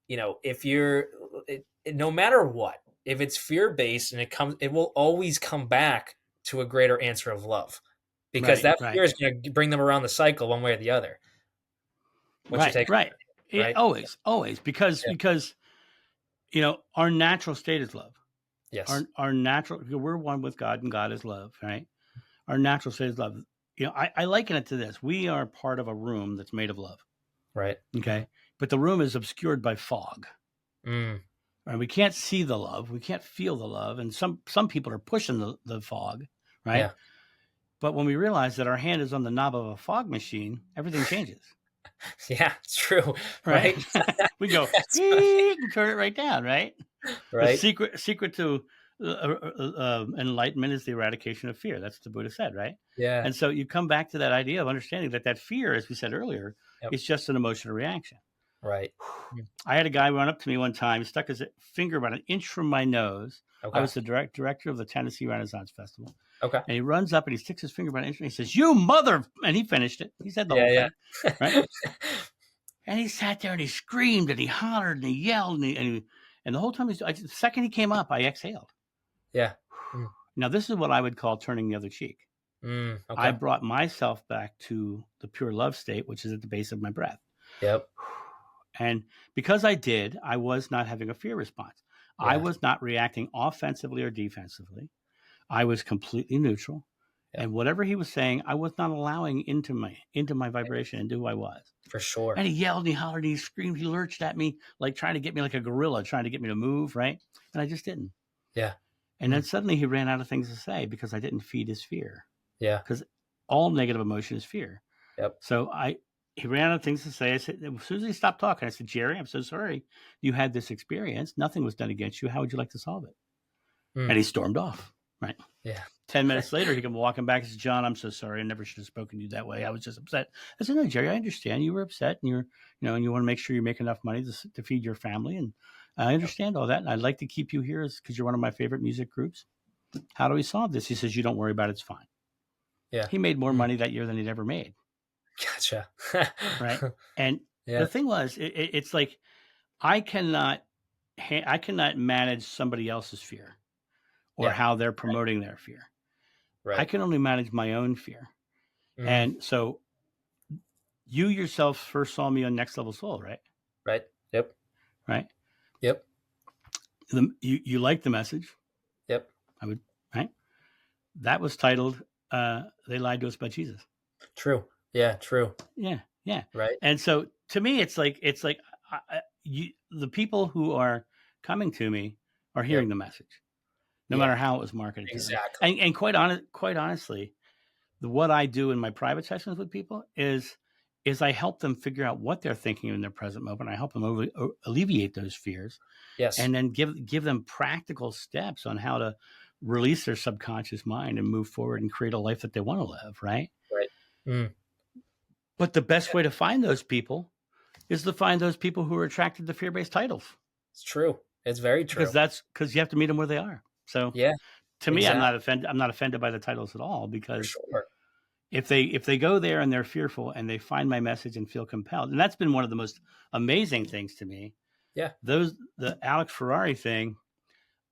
if no matter what, if it's fear based and it will always come back to a greater answer of love, because Right, that right, fear is going to bring them around the cycle one way or the other. What's your right, take on right. that? Right? Always, because Yeah. our natural state is love. Yes. Our natural, we're one with God, and God is love, right? Our natural state is love. I liken it to this: we are part of a room that's made of love. Right. Okay, but the room is obscured by fog. Mm. Right? We can't see the love, we can't feel the love, and some people are pushing the fog, right? Yeah. But when we realize that our hand is on the knob of a fog machine, everything changes, Yeah. It's true. right? Right. We go, That's and turn it right down, right? The right. secret to enlightenment is the eradication of fear. That's what the Buddha said, right? Yeah. And so you come back to that idea of understanding that fear, as we said earlier, Yep. is just an emotional reaction. Right. Mm. I had a guy run up to me one time, stuck his finger about an inch from my nose. Okay. I was the director of the Tennessee Renaissance Festival. Okay. And he runs up and he sticks his finger about an inch and he says, "You mother," and he finished it. He said the whole Yeah. thing, right? And he sat there and he screamed and he hollered and he yelled and the whole time the second he came up, I exhaled. Yeah. Mm. Now this is what I would call turning the other cheek. Okay. I brought myself back to the pure love state, which is at the base of my breath. Yep. And because I did, I was not having a fear response. Yeah. I was not reacting offensively or defensively. I was completely neutral. Yeah. And whatever he was saying, I was not allowing into my vibration and who I was. For sure. And he yelled and he hollered and he screamed, he lurched at me, like trying to get me like a gorilla, trying to get me to move, right? And I just didn't. Yeah. And then suddenly he ran out of things to say because I didn't feed his fear. Yeah. Because all negative emotion is fear. Yep. So he ran out of things to say. I said, as soon as he stopped talking, I said, "Jerry, I'm so sorry you had this experience. Nothing was done against you. How would you like to solve it?" And he stormed off. Right. Yeah. 10 minutes later, he came walking back and said, "John, I'm so sorry. I never should have spoken to you that way. I was just upset." I said, "No, Jerry, I understand. You were upset and and you want to make sure you make enough money to feed your family. And I understand all that. And I'd like to keep you here because you're one of my favorite music groups. How do we solve this?" He says, "You don't worry about it. It's fine." Yeah. He made more money that year than he'd ever made. Gotcha. Right. And the thing was, it's like, I cannot manage somebody else's fear or how they're promoting their fear. Right. I can only manage my own fear. And so you yourself first saw me on Next Level Soul, right? Right. Yep. Right. Yep. You liked the message. Yep. Right. That was titled, "They Lied to Us About Jesus." True. Yeah. True. Yeah. Yeah. Right. And so to me, it's like the people who are coming to me are hearing the message, no matter how it was marketed. Exactly. To them. And quite honestly, what I do in my private sessions with people is I help them figure out what they're thinking in their present moment. I help them alleviate those fears. Yes. And then give them practical steps on how to release their subconscious mind and move forward and create a life that they want to live. Right. Right. But the best way to find those people is to find those people who are attracted to fear-based titles. It's true. It's very true. Because you have to meet them where they are. So to me, I'm not offended by the titles at all, because if they go there and they're fearful and they find my message and feel compelled, and that's been one of the most amazing things to me. Yeah. The Alex Ferrari thing,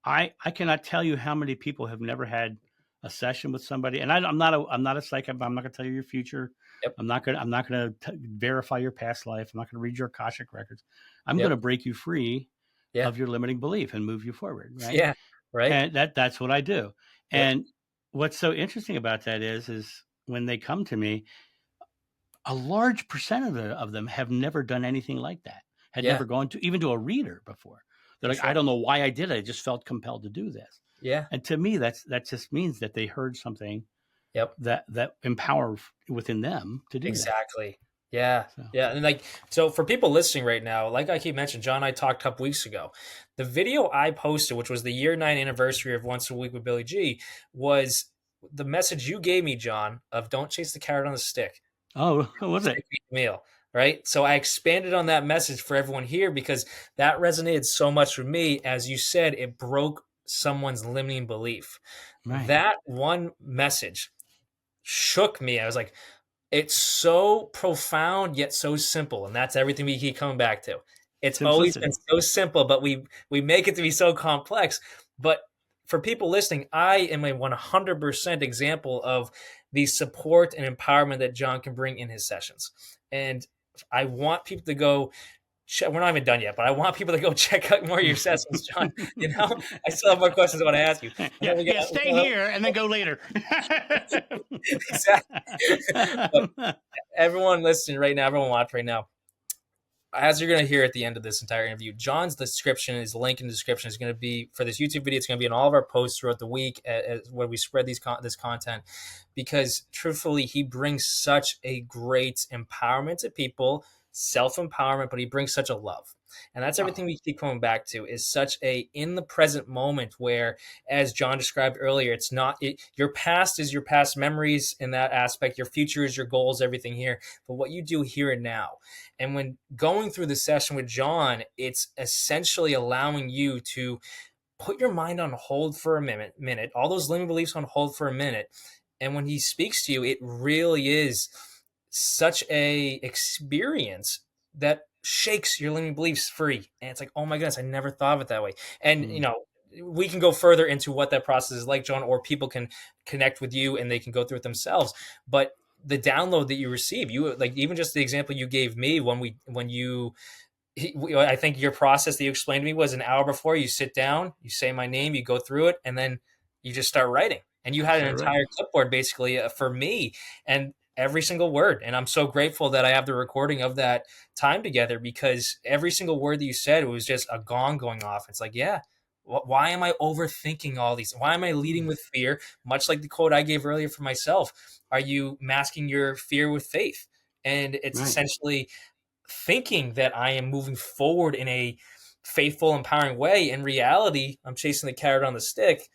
I cannot tell you how many people have never had a session with somebody, and I'm not a psychic. I'm not going to tell you your future. Yep. I'm not going to verify your past life. I'm not going to read your Akashic records. I'm Yep. going to break you free Yeah. of your limiting belief and move you forward. Right. Yeah. Right. And that's what I do. Yep. And what's so interesting about that is when they come to me, a large percent of them have never done anything like that, had Yeah. never gone to even to a reader before. They're For like, sure. I don't know why I did it. I just felt compelled to do this. Yeah. And to me, that just means that they heard something Yep. that empower within them to do Exactly. Yeah. that. So. Yeah. And like, so for people listening right now, like I keep mentioning, John and I talked a couple weeks ago. The video I posted, which was the year 9 anniversary of Once a Week with Billy G, was the message you gave me, John, of don't chase the carrot on the stick. Oh, what was it? Stick meat meal. Right. So I expanded on that message for everyone here because that resonated so much with me. As you said, it broke someone's limiting belief. Right. That one message shook me. I was like, it's so profound yet so simple, and that's everything we keep coming back to. It's always been Simplicity. so simple, but we make it to be so complex. But for people listening, I am a 100% example of the support and empowerment that John can bring in his sessions. And I want people to go. We're not even done yet, but I want people to go check out more of your sessions, John. You know, I still have more questions I want to ask you. Yeah, stay here and then go later. Exactly. But everyone listening right now, everyone watching right now, as you're going to hear at the end of this entire interview, John's description, his link in the description is going to be for this YouTube video. It's going to be in all of our posts throughout the week where we spread this content, because truthfully, he brings such a great empowerment to people, self-empowerment, but he brings such a love. And that's everything we keep coming back to, is such a in the present moment where, as John described earlier, it's not your past is your past memories in that aspect. Your future is your goals, everything here. But what you do here and now. And when going through the session with John, it's essentially allowing you to put your mind on hold for a minute, all those limiting beliefs on hold for a minute. And when he speaks to you, it really is such a experience that shakes your limiting beliefs free. And it's like, oh my goodness, I never thought of it that way. And, you know, we can go further into what that process is like, John, or people can connect with you and they can go through it themselves. But the download that you receive, you like, even just the example you gave me I think your process that you explained to me was an hour before you sit down, you say my name, you go through it, and then you just start writing. And you had an entire clipboard basically for me, and every single word. And I'm so grateful that I have the recording of that time together, because every single word that you said, it was just a gong going off. It's like, yeah, why am I overthinking all these? Why am I leading with fear? Much like the quote I gave earlier for myself. Are you masking your fear with faith? And it's essentially thinking that I am moving forward in a faithful, empowering way. In reality, I'm chasing the carrot on the stick,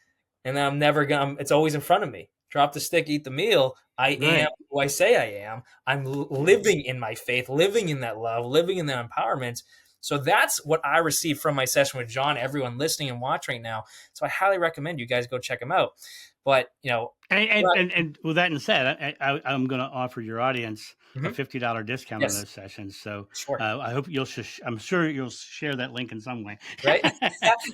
and I'm never gonna. It's always in front of me. Drop the stick, eat the meal. I am who I say I am. I'm living in my faith, living in that love, living in that empowerment. So that's what I received from my session with John. Everyone listening and watching right now. So I highly recommend you guys go check him out. But you know, and with that said, I'm going to offer your audience a $50 discount on those sessions. So sure. I hope I'm sure you'll share that link in some way. Right?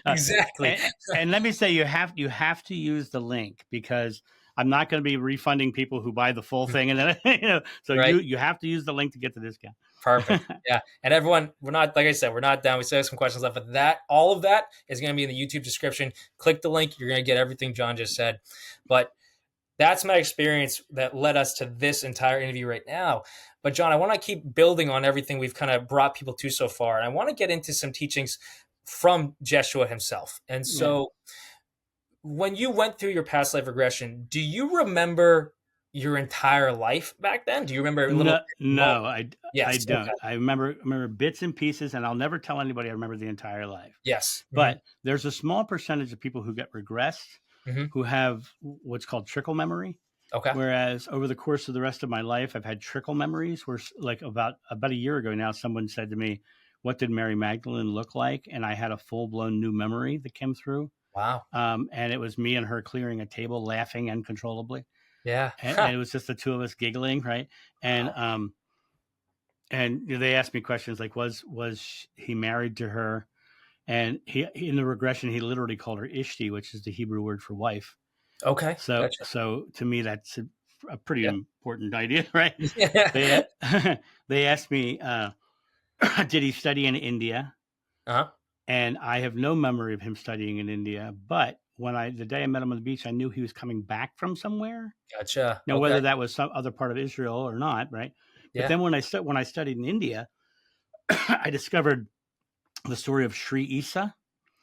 Exactly. And let me say, you have to use the link, because I'm not going to be refunding people who buy the full thing, and then so you have to use the link to get the discount. Perfect. Yeah. And everyone, we're not, like I said, we're not done. We still have some questions left, but all of that is going to be in the YouTube description. Click the link. You're going to get everything John just said. But that's my experience that led us to this entire interview right now. But John, I want to keep building on everything we've kind of brought people to so far. And I want to get into some teachings from Jeshua himself. And so when you went through your past life regression, do you remember your entire life back then? Do you remember a little? No, I don't. Okay. I remember bits and pieces, and I'll never tell anybody I remember the entire life. Yes. But there's a small percentage of people who get regressed who have what's called trickle memory. Okay. Whereas over the course of the rest of my life, I've had trickle memories where, like about a year ago now, someone said to me, "What did Mary Magdalene look like?" And I had a full-blown new memory that came through. Wow. And it was me and her clearing a table, laughing uncontrollably. Yeah. And it was just the two of us giggling, right? And and they asked me questions like, was he married to her? And he in the regression, he literally called her Ishti, which is the Hebrew word for wife. Okay. So, Gotcha. so to me, that's a pretty Yeah. important idea, right? Yeah. They they asked me, did he study in India? Uh-huh. And I have no memory of him studying in India. But the day I met him on the beach, I knew he was coming back from somewhere. Gotcha. Now, Okay. whether that was some other part of Israel or not, right? But Yeah. then when I studied in India, I discovered the story of Sri Isa,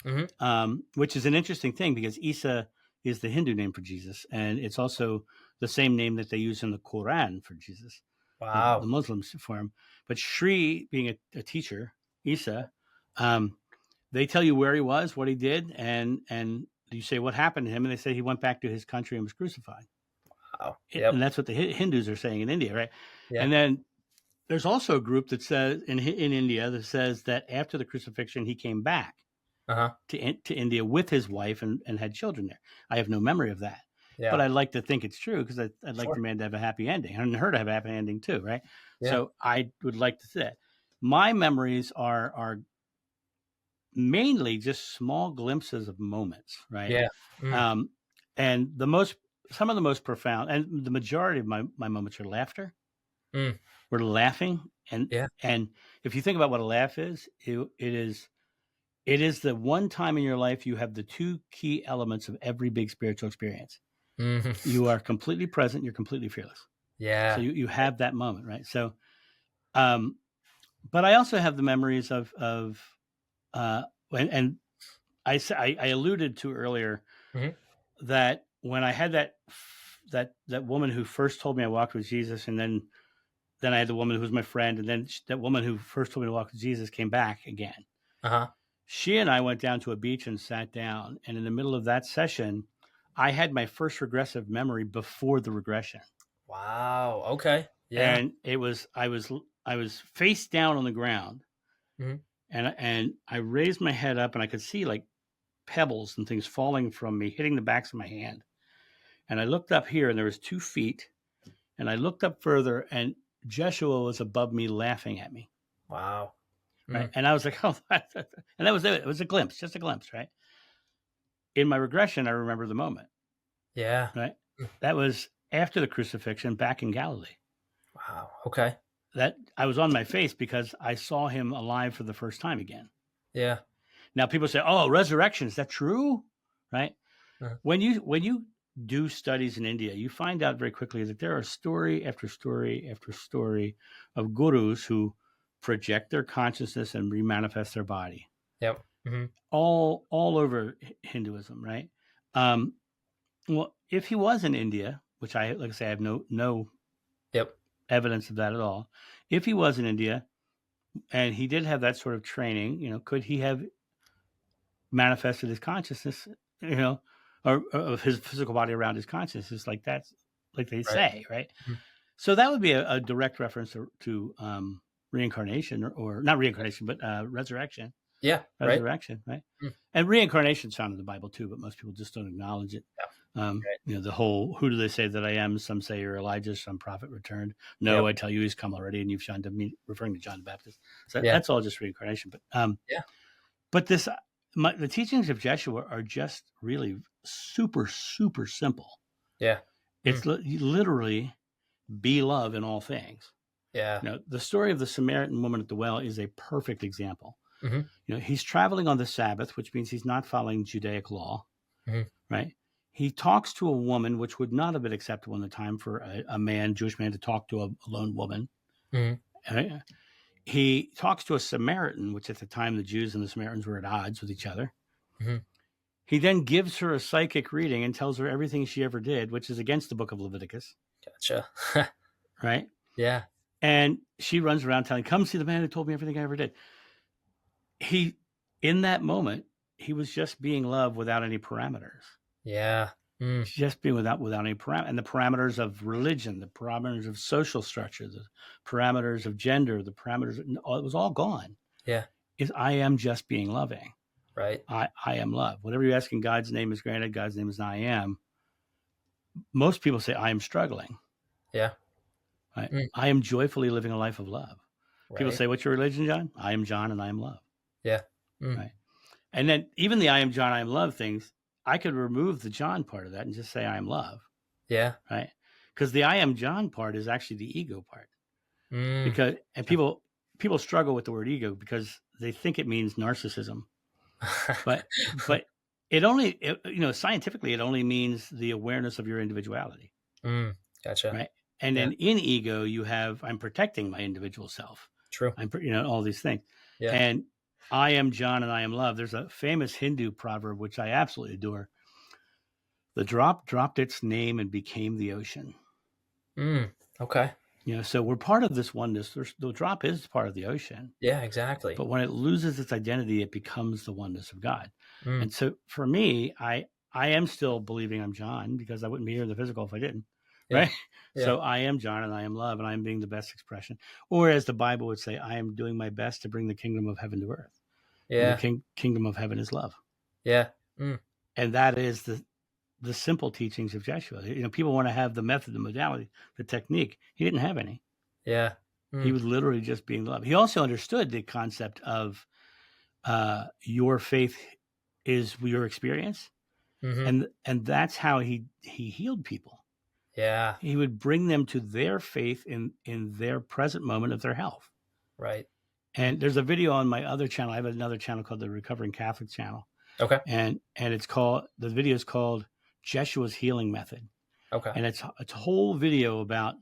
Mhm. which is an interesting thing because Isa is the Hindu name for Jesus, and it's also the same name that they use in the Quran for Jesus, the Wow. Muslims for him. But Sri, being a teacher, Isa, um, they tell you where he was, what he did, and you say what happened to him, and they say he went back to his country and was crucified. Wow. Yep. And that's what the Hindus are saying in India, right? Yeah. And then there's also a group that says in India that says that after the crucifixion he came back Uh-huh. to India with his wife and had children there. I have no memory of that, but Yeah. I'd like to think it's true because I'd like the Sure. man to have a happy ending and her to have a happy ending too, right? Yeah. So I would like to say that. My memories are mainly just small glimpses of moments, right? Yeah. Mm. Um, and some of the most profound, and the majority of my moments are laughter. Mm. We're laughing, Yeah. and if you think about what a laugh is, it is the one time in your life you have the two key elements of every big spiritual experience. Mhm. You are completely present, you're completely fearless. So Yeah. you have that moment, right? So, um, but I also have the memories of uh, and I alluded to earlier Mhm. that when I had that woman who first told me I walked with Jesus, and then I had the woman who was my friend, and then that woman who first told me to walk with Jesus came back again. Uh-huh. She and I went down to a beach and sat down, and in the middle of that session, I had my first regressive memory before the regression, Wow. Okay. Yeah. and I was face down on the ground, Mhm. and I raised my head up, and I could see like pebbles and things falling from me, hitting the backs of my hand. And I looked up here, and there was 2 feet. And I looked up further, and Jeshua was above me, laughing at me. Wow. Right, Mm. and I was like, "Oh," and that was it. It was a glimpse, just a glimpse, right? In my regression, I remember the moment. Yeah. Right, Mm. that was after the crucifixion, back in Galilee. Wow. Okay. That I was on my face because I saw him alive for the first time again. Yeah. Now people say, "Oh, resurrection, is that true?" Right? Uh-huh. When you do studies in India, you find out very quickly that there are story after story after story of gurus who project their consciousness and remanifest their body Yep. Mhm. all over Hinduism, right? Um, well, if he was in India, which like I say, I have no Yep. evidence of that at all. If he was in India and he did have that sort of training, could he have manifested his consciousness, you know, or of his physical body around his consciousness, like that's like they Right. say, right? Mhm. So that would be a direct reference to reincarnation or not reincarnation, but resurrection. Yeah. Right. Resurrection, right? Mm. And reincarnation's found in the Bible too, but most people just don't acknowledge it. Yeah. Right. The whole "who do they say that I am?" Some say you're Elijah, some prophet returned. No, Yep. I tell you, he's come already, and you've shunned him, referring to John the Baptist. So Yeah. that's all just reincarnation. Yeah. But the teachings of Jeshua are just really super, super simple. Yeah. It's Mm. literally be love in all things. Yeah. The story of the Samaritan woman at the well is a perfect example. Mhm. He's traveling on the Sabbath, which means he's not following Judaic law, Mhm. right? He talks to a woman, which would not have been acceptable in the time for a man, Jewish man, to talk to a lone woman. Mhm. Right? He talks to a Samaritan, which at the time the Jews and the Samaritans were at odds with each other. Mhm. He then gives her a psychic reading and tells her everything she ever did, which is against the book of Leviticus, Gotcha. right? Yeah. And she runs around telling, "Come see the man who told me everything I ever did." In that moment, he was just being love without any parameters. Yeah. Mm. Just being without any parameters, and the parameters of religion, the parameters of social structure, the parameters of gender, the parameters, it was all gone. Yeah. I am just being loving. Right. I am love. Whatever you ask in God's name is granted. God's name is I am. Most people say I am struggling. Yeah. Right? Mm. I am joyfully living a life of love. People Right. say, "What's your religion, John?" I am John and I am love. Yeah. Mm. Right. And then even the I am John, I am love things, I could remove the John part of that and just say I am love, Yeah. right? Because the I am John part is actually the ego part. Mm. And people struggle with the word ego because they think it means narcissism, but scientifically it only means the awareness of your individuality, Gotcha. right? And Yeah. then in ego you have I'm protecting my individual self. True. All these things. Yeah. And I am John and I am love. There's a famous Hindu proverb which I absolutely adore. The drop dropped its name and became the ocean. Okay. So we're part of this oneness. The drop is part of the ocean. Yeah, exactly. But when it loses its identity, it becomes the oneness of God. Mm. And so for me, I am still believing I'm John because I wouldn't be here in the physical if I didn't. Yeah. Right. Yeah. So I am John and I am love and I am being the best expression. Or as the Bible would say, I am doing my best to bring the kingdom of heaven to earth. Yeah. And the kingdom of heaven is love. Yeah. And that is the simple teachings of Joshua. People want to have the method, the modality, the technique. He didn't have any. Yeah. He was literally just being love. He also understood the concept of your faith is your experience. Mm-hmm. And that's how he healed people. Yeah. He would bring them to their faith in their present moment of their health. Right. And there's a video on my other channel. I have another channel called the Recovering Catholic channel. Okay. And the video is called Jeshua's Healing Method. Okay. And it's a whole video about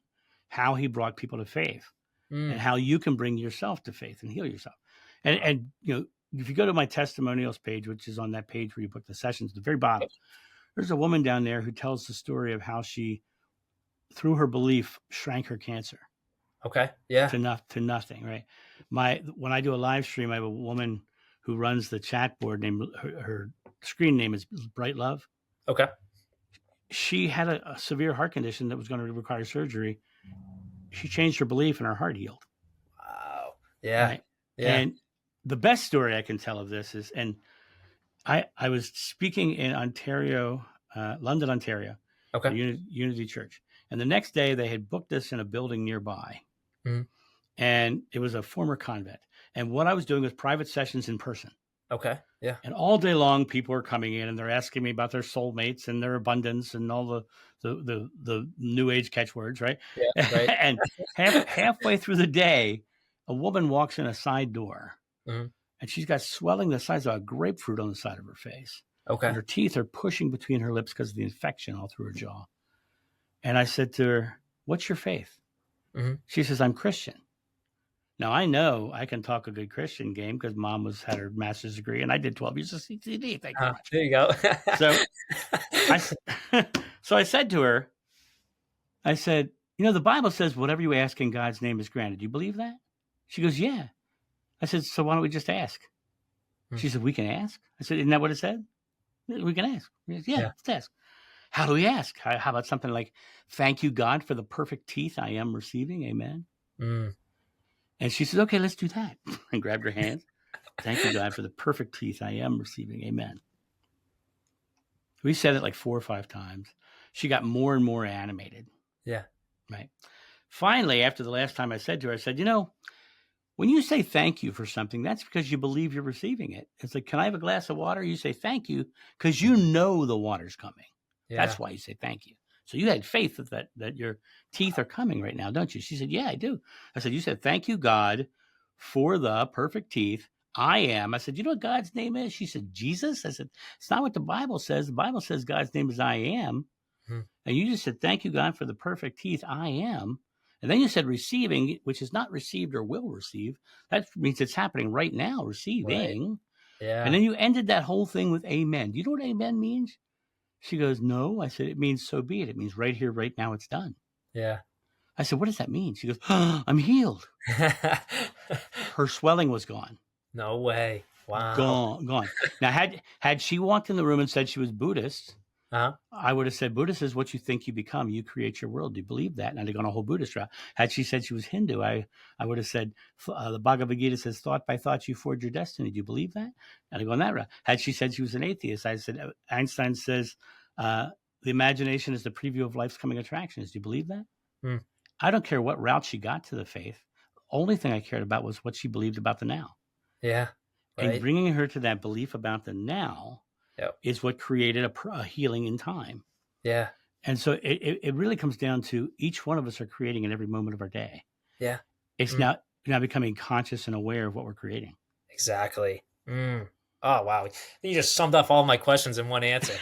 how he brought people to faith and how you can bring yourself to faith and heal yourself. And if you go to my testimonials page, which is on that page where you book the sessions, at the very bottom, there's a woman down there who tells the story of how she, through her belief, shrank her cancer. Okay. Yeah. To nothing, right? When I do a live stream, I have a woman who runs the chat board named her screen name is Bright Love. Okay. She had a severe heart condition that was going to require surgery. She changed her belief and her heart healed. Wow. Yeah. Right? Yeah. And the best story I can tell of this is, and I was speaking in Ontario, London, Ontario, Okay. Unity Church. And the next day they had booked us in a building nearby. Mm-hmm. And it was a former convent. And what I was doing was private sessions in person. Okay. Yeah. And all day long, people are coming in and they're asking me about their soulmates and their abundance and all the new age catchwords, right? Yeah. Right. And halfway through the day, a woman walks in a side door, and she's got swelling the size of a grapefruit on the side of her face. Okay. And her teeth are pushing between her lips because of the infection all through her jaw. And I said to her, "What's your faith?" She says, "I'm Christian." Now, I know I can talk a good Christian game because Mom had her master's degree and I did 12 years of CCD. Thank you very much. There you go. So I said to her, the Bible says whatever you ask in God's name is granted. Do you believe that? She goes, "Yeah." I said, "So why don't we just ask?" She said, "We can ask." I said, "Isn't that what it said? We can ask." Said, yeah, let's ask. How do we ask? How about something like, "Thank you, God, for the perfect teeth I am receiving. Amen." And she says, "Okay, let's do that." And grabbed her hand. "Thank you, God, for the perfect teeth I am receiving. Amen." We said it like 4 or 5 times. She got more and more animated. Yeah. Right. Finally, after the last time I said to her, I said, when you say thank you for something, that's because you believe you're receiving it. It's like, "Can I have a glass of water?" You say thank you because you know the water's coming. Yeah. That's why you say thank you. So you had faith that your teeth are coming right now, don't you? She said, "Yeah, I do." I said, "You said, thank you, God, for the perfect teeth I am." I said, "You know what God's name is?" She said, "Jesus." I said, "It's not what the Bible says. The Bible says God's name is I am." And you just said, "Thank you, God, for the perfect teeth I am." And then you said receiving, which is not received or will receive. That means it's happening right now, receiving. Right. Yeah. And then you ended that whole thing with amen. Do you know what amen means? She goes, "No." I said, "It means so be it. It means right here, right now, it's done." Yeah. I said, "What does that mean?" She goes, "I'm healed." Her swelling was gone. No way. Wow. Gone. Now, had she walked in the room and said she was Buddhist, I would have said, "Buddhist is what you think you become. You create your world. Do you believe that?" And I'd have gone a whole Buddhist route. Had she said she was Hindu, I would have said, the Bhagavad Gita says, "Thought by thought you forge your destiny. Do you believe that?" And I'd go on that route. Had she said she was an atheist, I said, Einstein says, "The imagination is the preview of life's coming attractions. Do you believe that?" I don't care what route she got to the faith. The only thing I cared about was what she believed about the now. Yeah. Right. And bringing her to that belief about the now Yep. is what created a healing in time. Yeah. And so it really comes down to each one of us are creating in every moment of our day. Yeah. It's Mm. now becoming conscious and aware of what we're creating. Exactly. Mm. Oh, wow. You just summed up all my questions in one answer.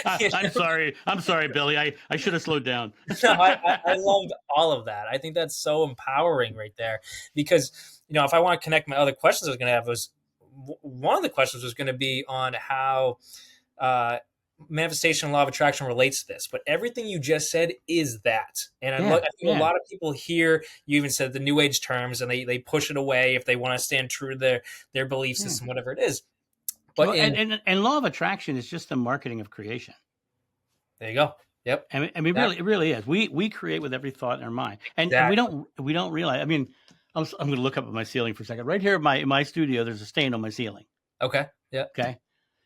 I'm sorry. I'm sorry, Billy. I should have slowed down. No, I loved all of that. I think that's so empowering right there because, if I want to connect my other questions I was going to have was one of the questions was going to be on how uh, manifestation and law of attraction relates to this. But everything you just said is that. And I think a lot of people hear, you even said the new age terms and they push it away if they want to stand true to their belief system, whatever it is. But well, and law of attraction is just the marketing of creation. There you go. Yep. I mean, really, it really is. We create with every thought in our mind, and we don't realize. I mean, I'm going to look up at my ceiling for a second. Right here in my studio, there's a stain on my ceiling. Okay. Yeah. Okay,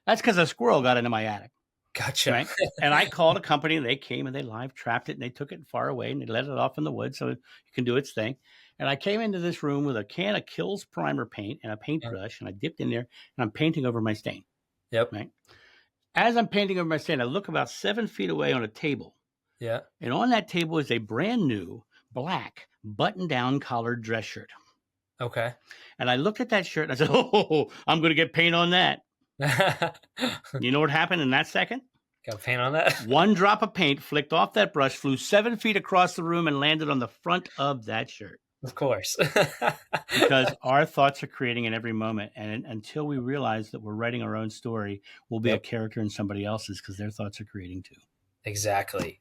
that's because a squirrel got into my attic. Gotcha. Right? And I called a company, and they came and they live trapped it, and they took it far away, and they let it off in the woods so it can do its thing. And I came into this room with a can of Kills primer paint and a paintbrush, and I dipped in there, and I'm painting over my stain. Yep. Right. As I'm painting over my stain, I look about 7 feet away on a table. Yeah. And on that table is a brand new black button-down collared dress shirt. Okay. And I looked at that shirt and I said, "Oh, I'm going to get paint on that." You know what happened in that second? Got paint on that? One drop of paint flicked off that brush, flew 7 feet across the room, and landed on the front of that shirt. Of course. Because our thoughts are creating in every moment. And until we realize that we're writing our own story, we'll be a character in somebody else's because their thoughts are creating too. Exactly.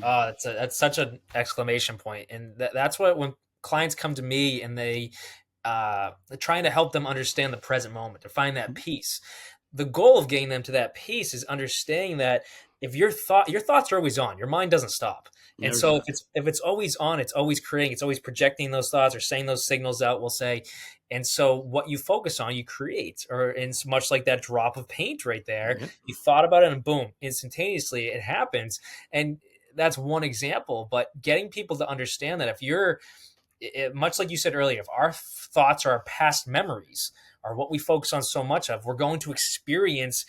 Oh, that's such an exclamation point. And that's what, when clients come to me and they're trying to help them understand the present moment, to find that peace. The goal of getting them to that peace is understanding that if your thoughts are always on, your mind doesn't stop. And so if it's always on, it's always creating, it's always projecting those thoughts or saying those signals out, we'll say. And so what you focus on, you create, or it's much like that drop of paint right there. Mm-hmm. You thought about it and boom, instantaneously it happens. And that's one example, but getting people to understand that much like you said earlier, if our thoughts are our past memories, are what we focus on so much of, we're going to experience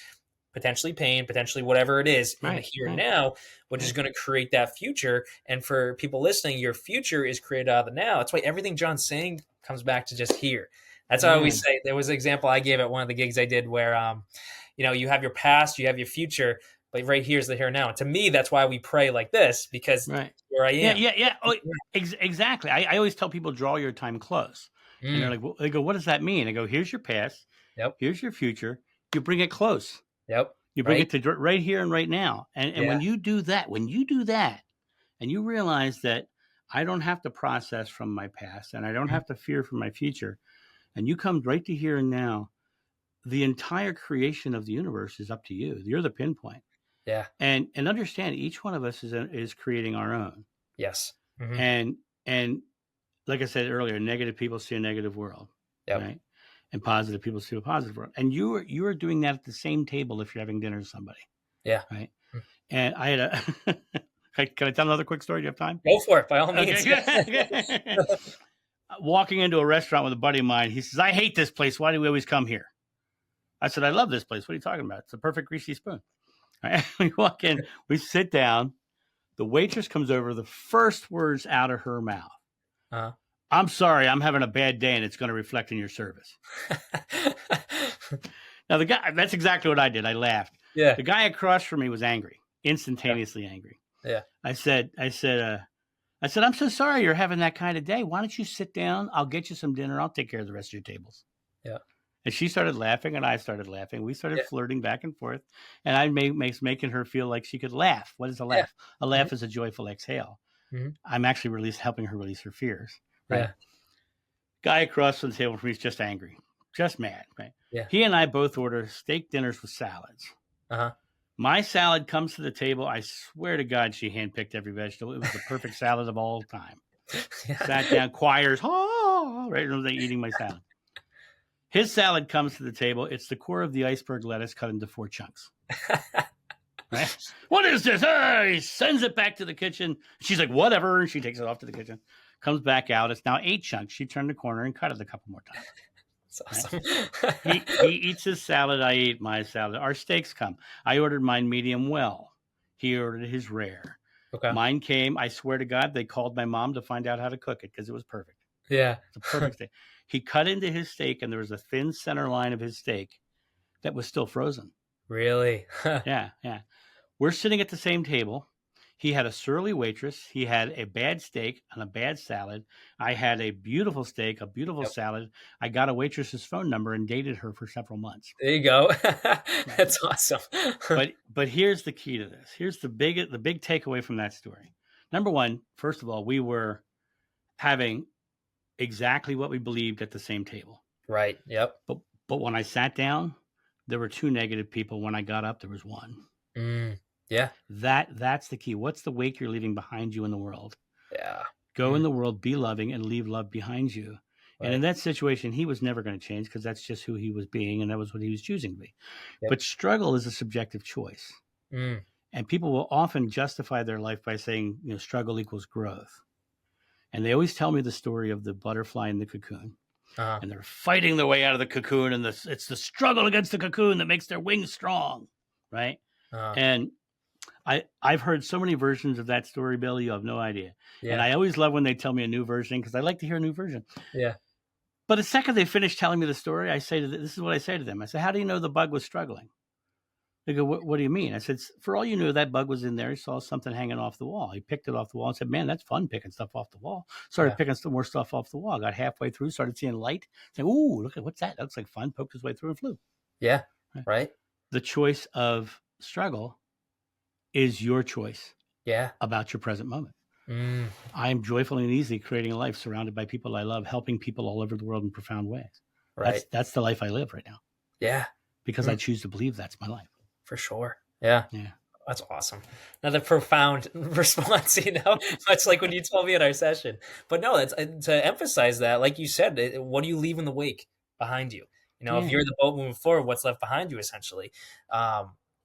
potentially pain, potentially whatever it is in the here and now, which is going to create that future. And for people listening, your future is created out of the now. That's why everything John's saying comes back to just here. That's how I always say. There was an example I gave at one of the gigs I did where, you have your past, you have your future, but right here's the here and now. And to me, that's why we pray like this, because where I am. Yeah. Oh, exactly. I always tell people, draw your time close. And they're like, well, they go, what does that mean? I go, here's your past. Yep. Here's your future. You bring it close. Yep. You bring it to right here and right now. And when you do that, and you realize that I don't have to process from my past and I don't have to fear from my future, and you come right to here and now, the entire creation of the universe is up to you. You're the pinpoint. Yeah. And understand each one of us is creating our own. Yes. Mm-hmm. And like I said earlier, negative people see a negative world. Yep. Right. And positive people see a positive world. And you are doing that at the same table if you're having dinner with somebody. Yeah. Right. And I had can I tell another quick story? Do you have time? Go for it, by all means. Okay. Walking into a restaurant with a buddy of mine, he says, "I hate this place. Why do we always come here?" I said, "I love this place. What are you talking about? It's a perfect greasy spoon." Right? We walk in, we sit down. The waitress comes over. The first words out of her mouth, "I'm sorry, I'm having a bad day and it's going to reflect in your service." Now, the guy, that's exactly what I did. I laughed. Yeah. The guy across from me was angry, instantaneously angry. Yeah. I said, "I'm so sorry you're having that kind of day. Why don't you sit down? I'll get you some dinner. I'll take care of the rest of your tables." Yeah. And she started laughing and I started laughing. We started flirting back and forth. And I making her feel like she could laugh. What is a laugh? A laugh is a joyful exhale. Mm-hmm. I'm actually helping her release her fears. Right. Yeah. Guy across from the table from me is just angry, just mad. Right. Yeah. He and I both order steak dinners with salads. My salad comes to the table. I swear to God, she handpicked every vegetable. It was the perfect salad of all time. Sat down, choirs, right as they eating my salad. His salad comes to the table. It's the core of the iceberg lettuce cut into 4 chunks. Right? What is this? He sends it back to the kitchen. She's like, whatever. And she takes it off to the kitchen. Comes back out. It's now 8 chunks. She turned the corner and cut it a couple more times. It's Right? awesome. He eats his salad. I eat my salad. Our steaks come. I ordered mine medium well. He ordered his rare. Okay. Mine came. I swear to God, they called my mom to find out how to cook it because it was perfect. Yeah. It's a perfect steak. He cut into his steak, and there was a thin center line of his steak that was still frozen. Really? Yeah, yeah. We're sitting at the same table. He had a surly waitress. He had a bad steak and a bad salad. I had a beautiful steak, a beautiful Yep. salad. I got a waitress's phone number and dated her for several months. There you go. Right. That's awesome. But here's the key to this. Here's the big takeaway from that story. Number one, first of all, we were having exactly what we believed at the same table. Right. Yep. But when I sat down, there were two negative people. When I got up, there was one. Yeah. That's the key. What's the wake you're leaving behind you in the world? Yeah. Go in the world, be loving, and leave love behind you. Right. And in that situation, he was never going to change because that's just who he was being, and that was what he was choosing to be. Yep. But struggle is a subjective choice. And people will often justify their life by saying, struggle equals growth. And they always tell me the story of the butterfly in the cocoon. And they're fighting their way out of the cocoon, and it's the struggle against the cocoon that makes their wings strong, right? And I've heard so many versions of that story, Bill, you have no idea. Yeah. And I always love when they tell me a new version because I like to hear a new version. Yeah. But the second they finish telling me the story, this is what I say to them. I say, how do you know the bug was struggling? They go, what do you mean? I said, for all you knew, that bug was in there. He saw something hanging off the wall. He picked it off the wall and said, man, that's fun picking stuff off the wall. Started picking some more stuff off the wall. Got halfway through, started seeing light. Saying, ooh, look at what's that? That looks like fun. Poked his way through and flew. Yeah. Right. The choice of struggle is your choice. Yeah. About your present moment. I'm joyful and easy creating a life surrounded by people I love, helping people all over the world in profound ways. Right. That's the life I live right now. Yeah. Because I choose to believe that's my life. For sure. Yeah. Yeah. That's awesome. Another profound response, much like when you told me at our session. But no, it's to emphasize that, like you said, what do you leave in the wake behind you? If you're the boat moving forward, what's left behind you, essentially.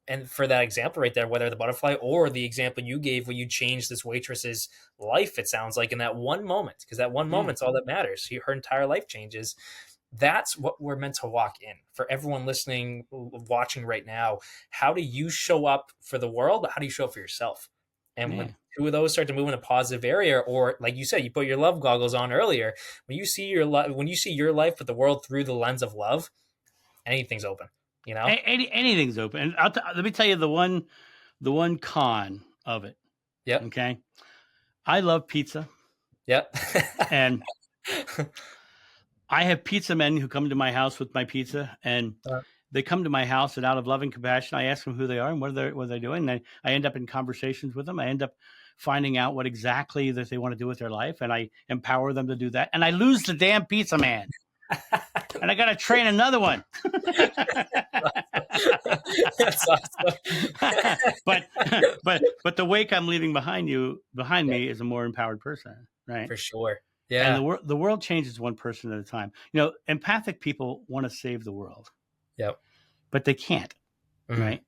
And for that example right there, whether the butterfly or the example you gave where you changed this waitress's life, it sounds like in that one moment, because that one moment's all that matters. Her entire life changes. That's what we're meant to walk in. For everyone listening, watching right now, how do you show up for the world, but how do you show up for yourself? And when two of those start to move in a positive area, or like you said, you put your love goggles on earlier, when you see your life with the world through the lens of love, anything's open. Anything's open. And let me tell you the one con of it. Yep. Okay. I love pizza. Yep. And I have pizza men who come to my house with my pizza, and they come to my house, and out of loving compassion, I ask them who they are and what they're doing. And I end up in conversations with them. I end up finding out what exactly that they want to do with their life, and I empower them to do that. And I lose the damn pizza man. And I got to train another one. That's awesome. but the wake I'm leaving behind me is a more empowered person, right? For sure. Yeah. And the world changes one person at a time. Empathic people want to save the world. Yep. But they can't, right?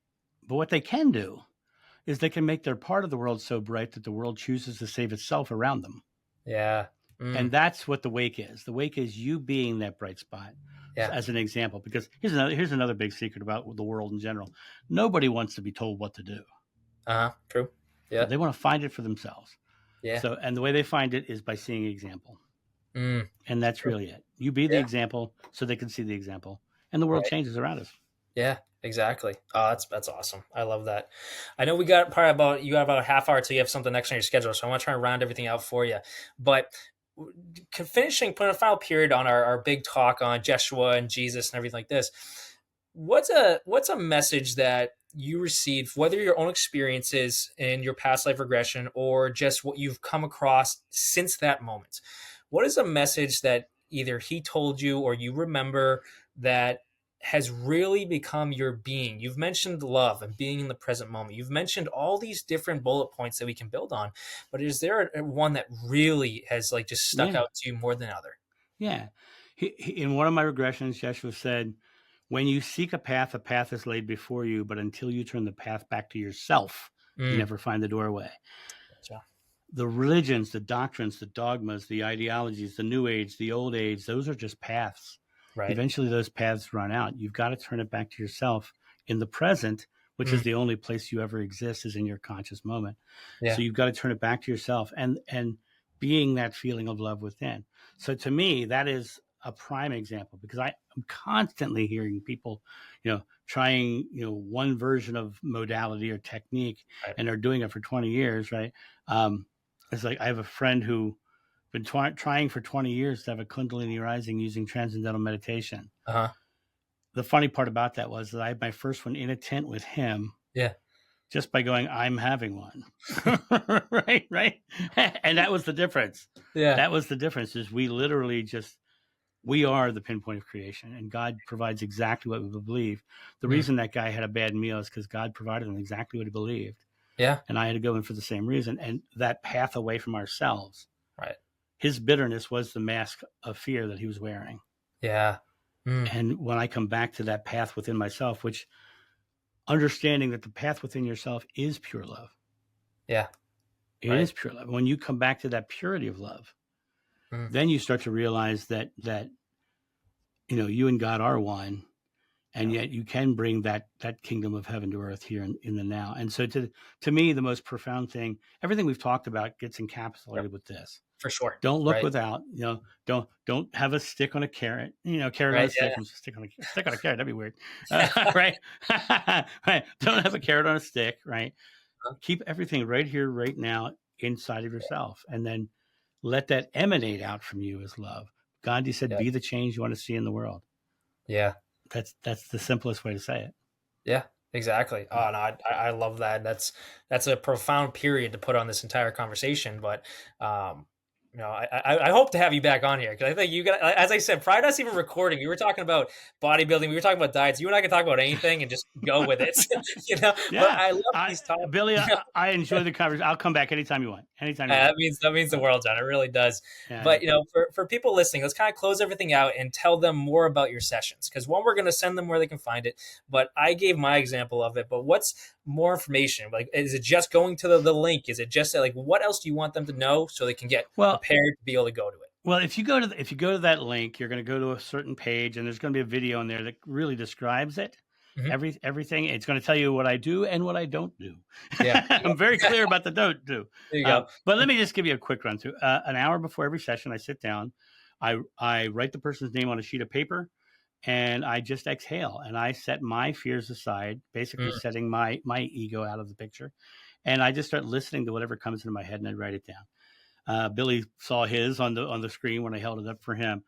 But what they can do is they can make their part of the world so bright that the world chooses to save itself around them. Yeah. And that's what the wake is. The wake is you being that bright spot, as an example. Because here's another big secret about the world in general. Nobody wants to be told what to do. True. Yeah. They want to find it for themselves. Yeah. So, and the way they find it is by seeing example. And that's really it. You be the example so they can see the example, and the world changes around us. Yeah, exactly. Oh, that's awesome. I love that. I know you got about a half hour till you have something next on your schedule, so I want to try and round everything out for you. But putting a final period on our big talk on Jeshua and Jesus and everything like this, what's a message that you received, whether your own experiences in your past life regression or just what you've come across since that moment? What is a message that either he told you or you remember that has really become your being? You've mentioned love and being in the present moment. You've mentioned all these different bullet points that we can build on, but is there one that really has just stuck out to you more than other? Yeah. In one of my regressions, Yeshua said, when you seek a path is laid before you, but until you turn the path back to yourself, you never find the doorway. Gotcha. The religions, the doctrines, the dogmas, the ideologies, the new age, the old age, those are just paths. Right. Eventually those paths run out. You've got to turn it back to yourself in the present, which is the only place you ever exist, is in your conscious moment. Yeah. So you've got to turn it back to yourself and being that feeling of love within. So to me, that is a prime example, because I'm constantly hearing people, trying, one version of modality or technique, Right. and they're doing it for 20 years, right? It's like I have a friend who been trying for 20 years to have a Kundalini rising using transcendental meditation. Uh-huh. The funny part about that was that I had my first one in a tent with him, Yeah. just by going, I'm having one. right. And that was the difference. Yeah. That was the difference, is we literally we are the pinpoint of creation, and God provides exactly what we believe. The reason that guy had a bad meal is because God provided him exactly what he believed. Yeah. And I had to go in for the same reason. And that path away from ourselves, Right. his bitterness was the mask of fear that he was wearing. Yeah. And when I come back to that path within myself, which, understanding that the path within yourself is pure love. Yeah. It is pure love. When you come back to that purity of love, then you start to realize that you and God are one, and yet you can bring that kingdom of heaven to earth here in the now. And so to me, the most profound thing, everything we've talked about gets encapsulated with this. For sure. Don't look without, don't have a stick on a carrot, carrot on a stick. I'm stick on a carrot. That'd be weird. Right. Right. Don't have a carrot on a stick. Right. Keep everything right here, right now, inside of yourself. And then let that emanate out from you as love. Gandhi said, be the change you want to see in the world. Yeah. That's the simplest way to say it. Yeah, exactly. Oh, no, I love that. That's a profound period to put on this entire conversation. But, I hope to have you back on here, because I think you got, as I said, prior to us even recording, we were talking about bodybuilding, we were talking about diets. You and I can talk about anything and just go with it. Yeah. But I love these topics. Billy, I enjoy the conversation. I'll come back anytime you want. Anytime you want. That means the world, John. It really does. Yeah. But for people listening, let's kind of close everything out and tell them more about your sessions. Because one, we're going to send them where they can find it. But I gave my example of it. But what's more information? Like, is it just going to the link? Is it just like, what else do you want them to know so they can get prepared to be able to go to it? Well, if you go to that link, you're going to go to a certain page, and there's going to be a video in there that really describes it. Everything. It's going to tell you what I do and what I don't do. Yeah. I'm very clear about the don't do. There you go. But let me just give you a quick run through. An hour before every session, I sit down, I write the person's name on a sheet of paper, and I just exhale, and I set my fears aside, basically setting my ego out of the picture. And I just start listening to whatever comes into my head, and I write it down. Billy saw his on the screen when I held it up for him.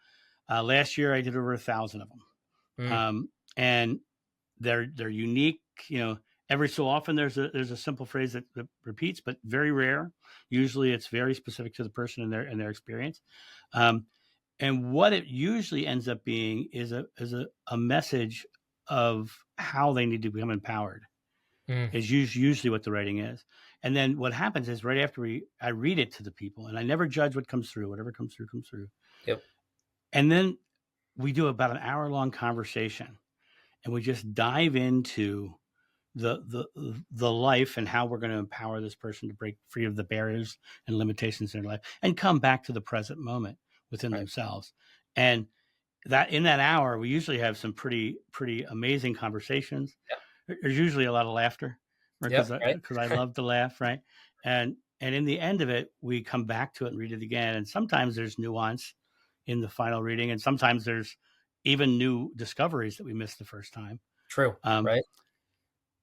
Last year I did over 1,000 of them. And they're unique. Every so often there's a simple phrase that repeats, but very rare. Usually it's very specific to the person and their experience. And what it usually ends up being is a message of how they need to become empowered. Is usually what the writing is. And then what happens is, right after I read it to the people, and I never judge what comes through. Whatever comes through, comes through. Yep. And then we do about an hour-long conversation, and we just dive into the life and how we're going to empower this person to break free of the barriers and limitations in their life and come back to the present moment within themselves. And that in that hour, we usually have some pretty amazing conversations. Yep. There's usually a lot of laughter, because I love to laugh, right? And in the end of it, we come back to it and read it again. And sometimes there's nuance in the final reading, and sometimes there's even new discoveries that we missed the first time. True. Right.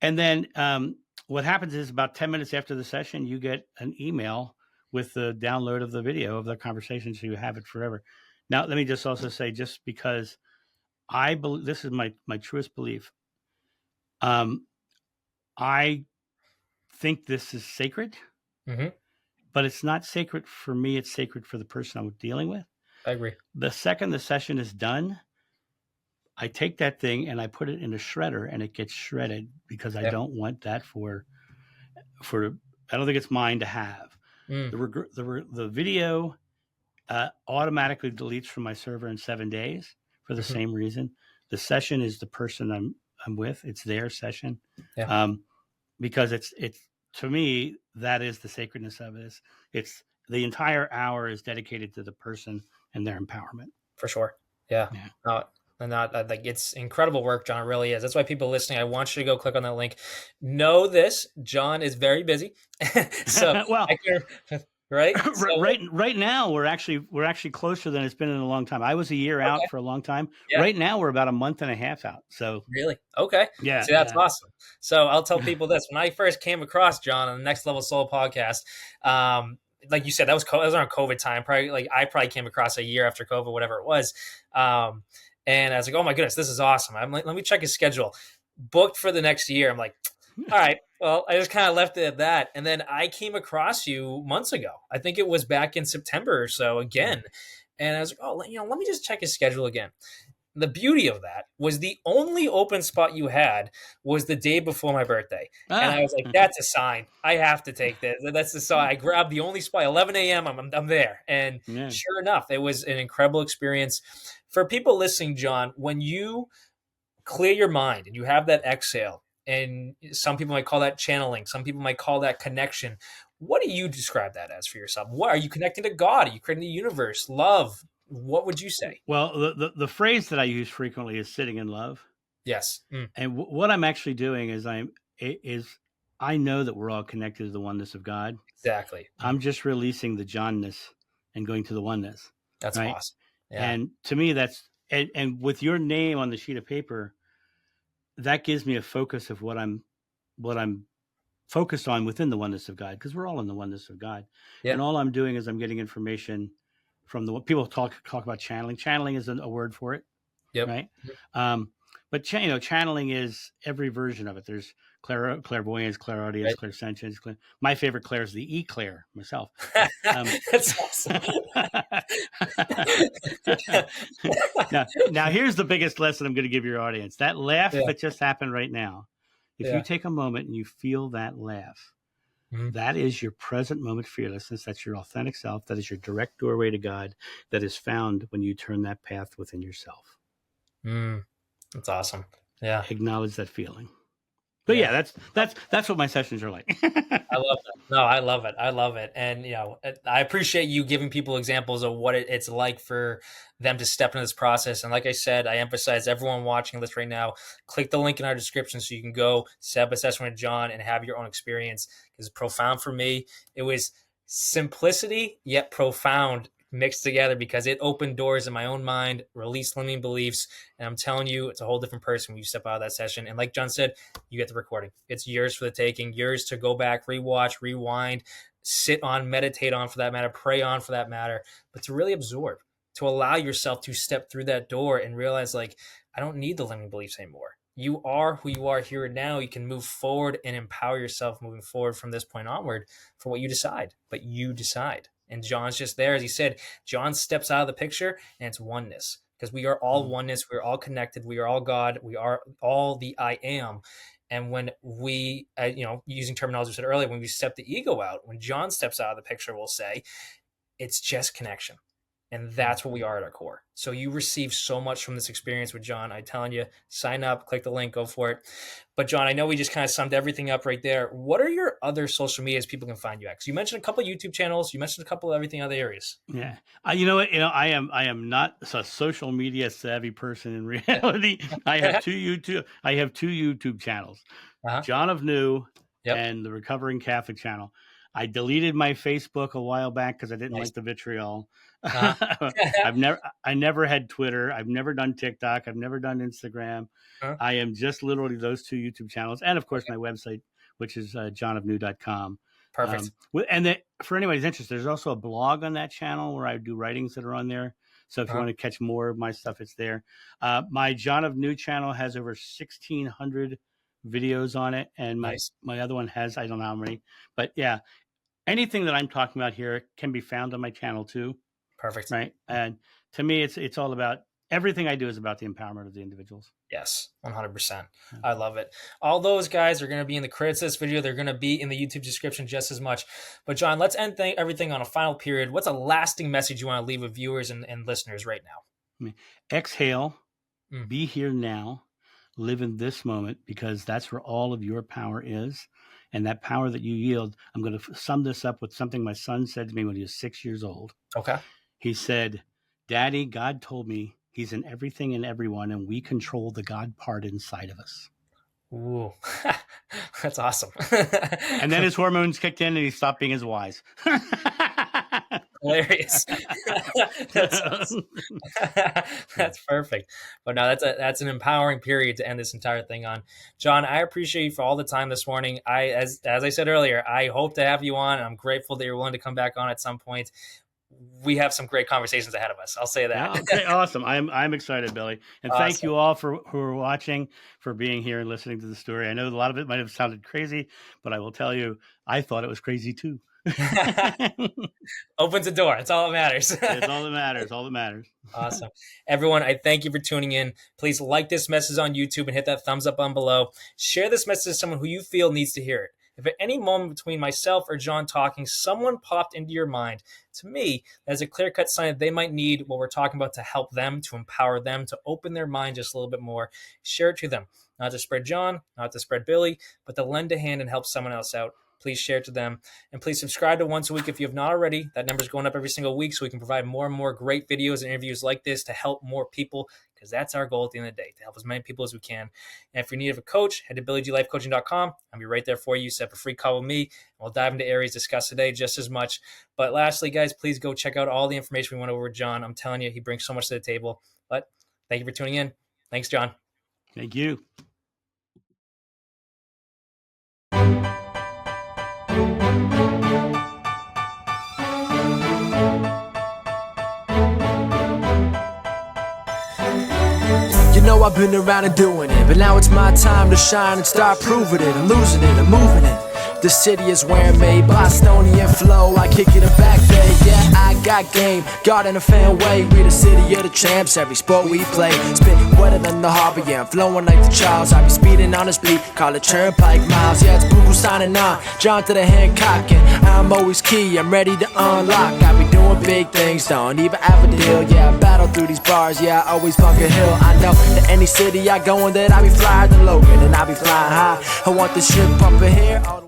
And then what happens is, about 10 minutes after the session, you get an email with the download of the video of the conversation, so you have it forever. Now, let me just also say, just because I believe, this is my truest belief, I think this is sacred, but it's not sacred for me. It's sacred for the person I'm dealing with. I agree. The second the session is done, I take that thing and I put it in a shredder, and it gets shredded, because I don't want that for I don't think it's mine to have. The video automatically deletes from my server in 7 days for the same reason. The session is the person I'm with. It's their session. Yeah. Because it's to me, that is the sacredness of it. It's the entire hour is dedicated to the person and their empowerment. For sure. Yeah. And not like it's incredible work, John. It really is. That's why people listening, I want you to go click on that link. Know this, John is very busy, so Well, I can right. So right now we're actually closer than it's been in a long time. I was a year out okay, for a long time. yeah. Right now we're about a month and a half out. So Really? Okay. yeah, See, that's awesome. So I'll tell people this: when I first came across John on the Next Level Soul podcast, like you said, that was around COVID time. Probably like I probably came across a year after COVID, whatever it was. And I was like, oh my goodness, this is awesome. I'm like, let me check his schedule. Booked for the next year. I'm like, all right. Well, I just kind of left it at that. And then I came across you months ago. I think it was back in September or so again. And I was like, oh, let me just check his schedule again. The beauty of that was the only open spot you had was the day before my birthday. And I was like, that's a sign. I have to take this. That's the sign. I grabbed the only spot, 11 a.m. I'm there. And yeah. sure enough, it was an incredible experience. For people listening, John, when you clear your mind and you have that exhale, and some people might call that channeling, some people might call that connection. What do you describe that as for yourself? What are you connecting to God? Are you creating the universe, love? What would you say? Well, the phrase that I use frequently is sitting in love. Yes. And what I'm actually doing is I know that we're all connected to the oneness of God. Exactly. I'm just releasing the Johnness and going to the oneness. That's right? awesome. Yeah. And to me, that's and with your name on the sheet of paper, that gives me a focus of what I'm focused on within the oneness of God, because we're all in the oneness of God. Yeah. And all I'm doing is I'm getting information from the people talk about channeling. Channeling is a word for it. Yep. Right. But channeling is every version of it. There's clairvoyance, clairaudience, Right. clairsentience. My favorite clair is the eclair myself. That's awesome. now here's the biggest lesson I'm going to give your audience. That laugh that just happened right now. If you take a moment and you feel that laugh, that is your present moment fearlessness. That's your authentic self. That is your direct doorway to God. That is found when you turn that path within yourself. That's awesome. Yeah. Acknowledge that feeling. But yeah, that's what my sessions are like. I love that. No, I love it. I love it. And, I appreciate you giving people examples of what it's like for them to step into this process. And like I said, I emphasize everyone watching this right now, click the link in our description so you can go set up a session with John and have your own experience. It's profound for me. It was simplicity, yet profound mixed together, because it opened doors in my own mind, released limiting beliefs. And I'm telling you, it's a whole different person when you step out of that session. And like John said, you get the recording. It's yours for the taking, yours to go back, rewatch, rewind, sit on, meditate on for that matter, pray on for that matter, but to really absorb, to allow yourself to step through that door and realize, like, I don't need the limiting beliefs anymore. You are who you are here and now. You can move forward and empower yourself moving forward from this point onward for what you decide, but you decide. And John's just there. As he said, John steps out of the picture and it's oneness, because we are all oneness. We're all connected. We are all God. We are all the I am. And when we, using terminology we said earlier, when we step the ego out, when John steps out of the picture, we'll say it's just connection. And that's what we are at our core. So you receive so much from this experience with John. I'm telling you, sign up, click the link, go for it. But John, I know we just kind of summed everything up right there. What are your other social medias people can find you at? 'Cause you mentioned a couple of YouTube channels. You mentioned a couple of everything other areas. Yeah. You know what? I am not a social media savvy person in reality. I have two YouTube channels, John of New and the Recovering Catholic channel. I deleted my Facebook a while back because I didn't like the vitriol. I never had Twitter. I've never done TikTok. I've never done Instagram. I am just literally those two YouTube channels. And of course my website, which is johnofnew.com. Perfect. And for anybody who's interested, there's also a blog on that channel where I do writings that are on there. So if you want to catch more of my stuff, it's there. My John of New channel has over 1,600 videos on it. And my other one has, I don't know how many, but yeah, anything that I'm talking about here can be found on my channel too. Perfect. Right. And to me, it's all about, everything I do is about the empowerment of the individuals. Yes, 100%. I love it. All those guys are going to be in the credits of this video. They're going to be in the YouTube description just as much. But John, let's end everything on a final period. What's a lasting message you want to leave with viewers and listeners right now? Exhale, be here now, live in this moment, because that's where all of your power is. And that power that you yield, I'm going to sum this up with something my son said to me when he was 6 years old. Okay. He said, "Daddy, God told me He's in everything and everyone, and we control the God part inside of us. Ooh, that's awesome. And then his hormones kicked in and he stopped being as wise. Hilarious. That's awesome. That's perfect. But no, that's an empowering period to end this entire thing on. John, I appreciate you for all the time this morning. As I said earlier, I hope to have you on, and I'm grateful that you're willing to come back on at some point. We have some great conversations ahead of us. I'll say that. Yeah, okay, awesome. I'm excited, Billy. And Awesome. Thank you all who are watching, for being here and listening to the story. I know a lot of it might have sounded crazy, but I will tell you, I thought it was crazy too. Opens the door. It's all that matters. It's all that matters. All that matters. Awesome. Everyone, I thank you for tuning in. Please like this message on YouTube and hit that thumbs up on below. Share this message to someone who you feel needs to hear it. If at any moment between myself or John talking, someone popped into your mind, to me, that's a clear-cut sign that they might need what we're talking about to help them, to empower them, to open their mind just a little bit more. Share it to them. Not to spread John, not to spread Billy, but to lend a hand and help someone else out. Please share it to them. And please subscribe to Once a Week if you have not already. That number is going up every single week so we can provide more and more great videos and interviews like this to help more people, because that's our goal at the end of the day, to help as many people as we can. And if you're in need of a coach, head to BillyGLifeCoaching.com. I'll be right there for you. Set up a free call with me. And we'll dive into areas discussed today just as much. But lastly, guys, please go check out all the information we went over with John. I'm telling you, he brings so much to the table. But thank you for tuning in. Thanks, John. Thank you. You know I've been around and doing it, but now it's my time to shine and start proving it. I'm losing it, I'm moving it. The city is where I'm made, Bostonian flow, I kick it back there. Yeah, I got game, got in a fan way. We the city of the champs, every sport we play. Spit wetter than the harbor, yeah, I'm flowing like the Charles. I be speeding on this beat, call it Turnpike Miles. Yeah, it's Bugle signing on, John to the Hancock, and I'm always key, I'm ready to unlock. I be doing big things, don't even have a deal. Yeah, I battle through these bars, yeah, I always Bunker Hill. I know that any city I go in, that I be flyer than Logan, and I be flying high. I want this ship up in here.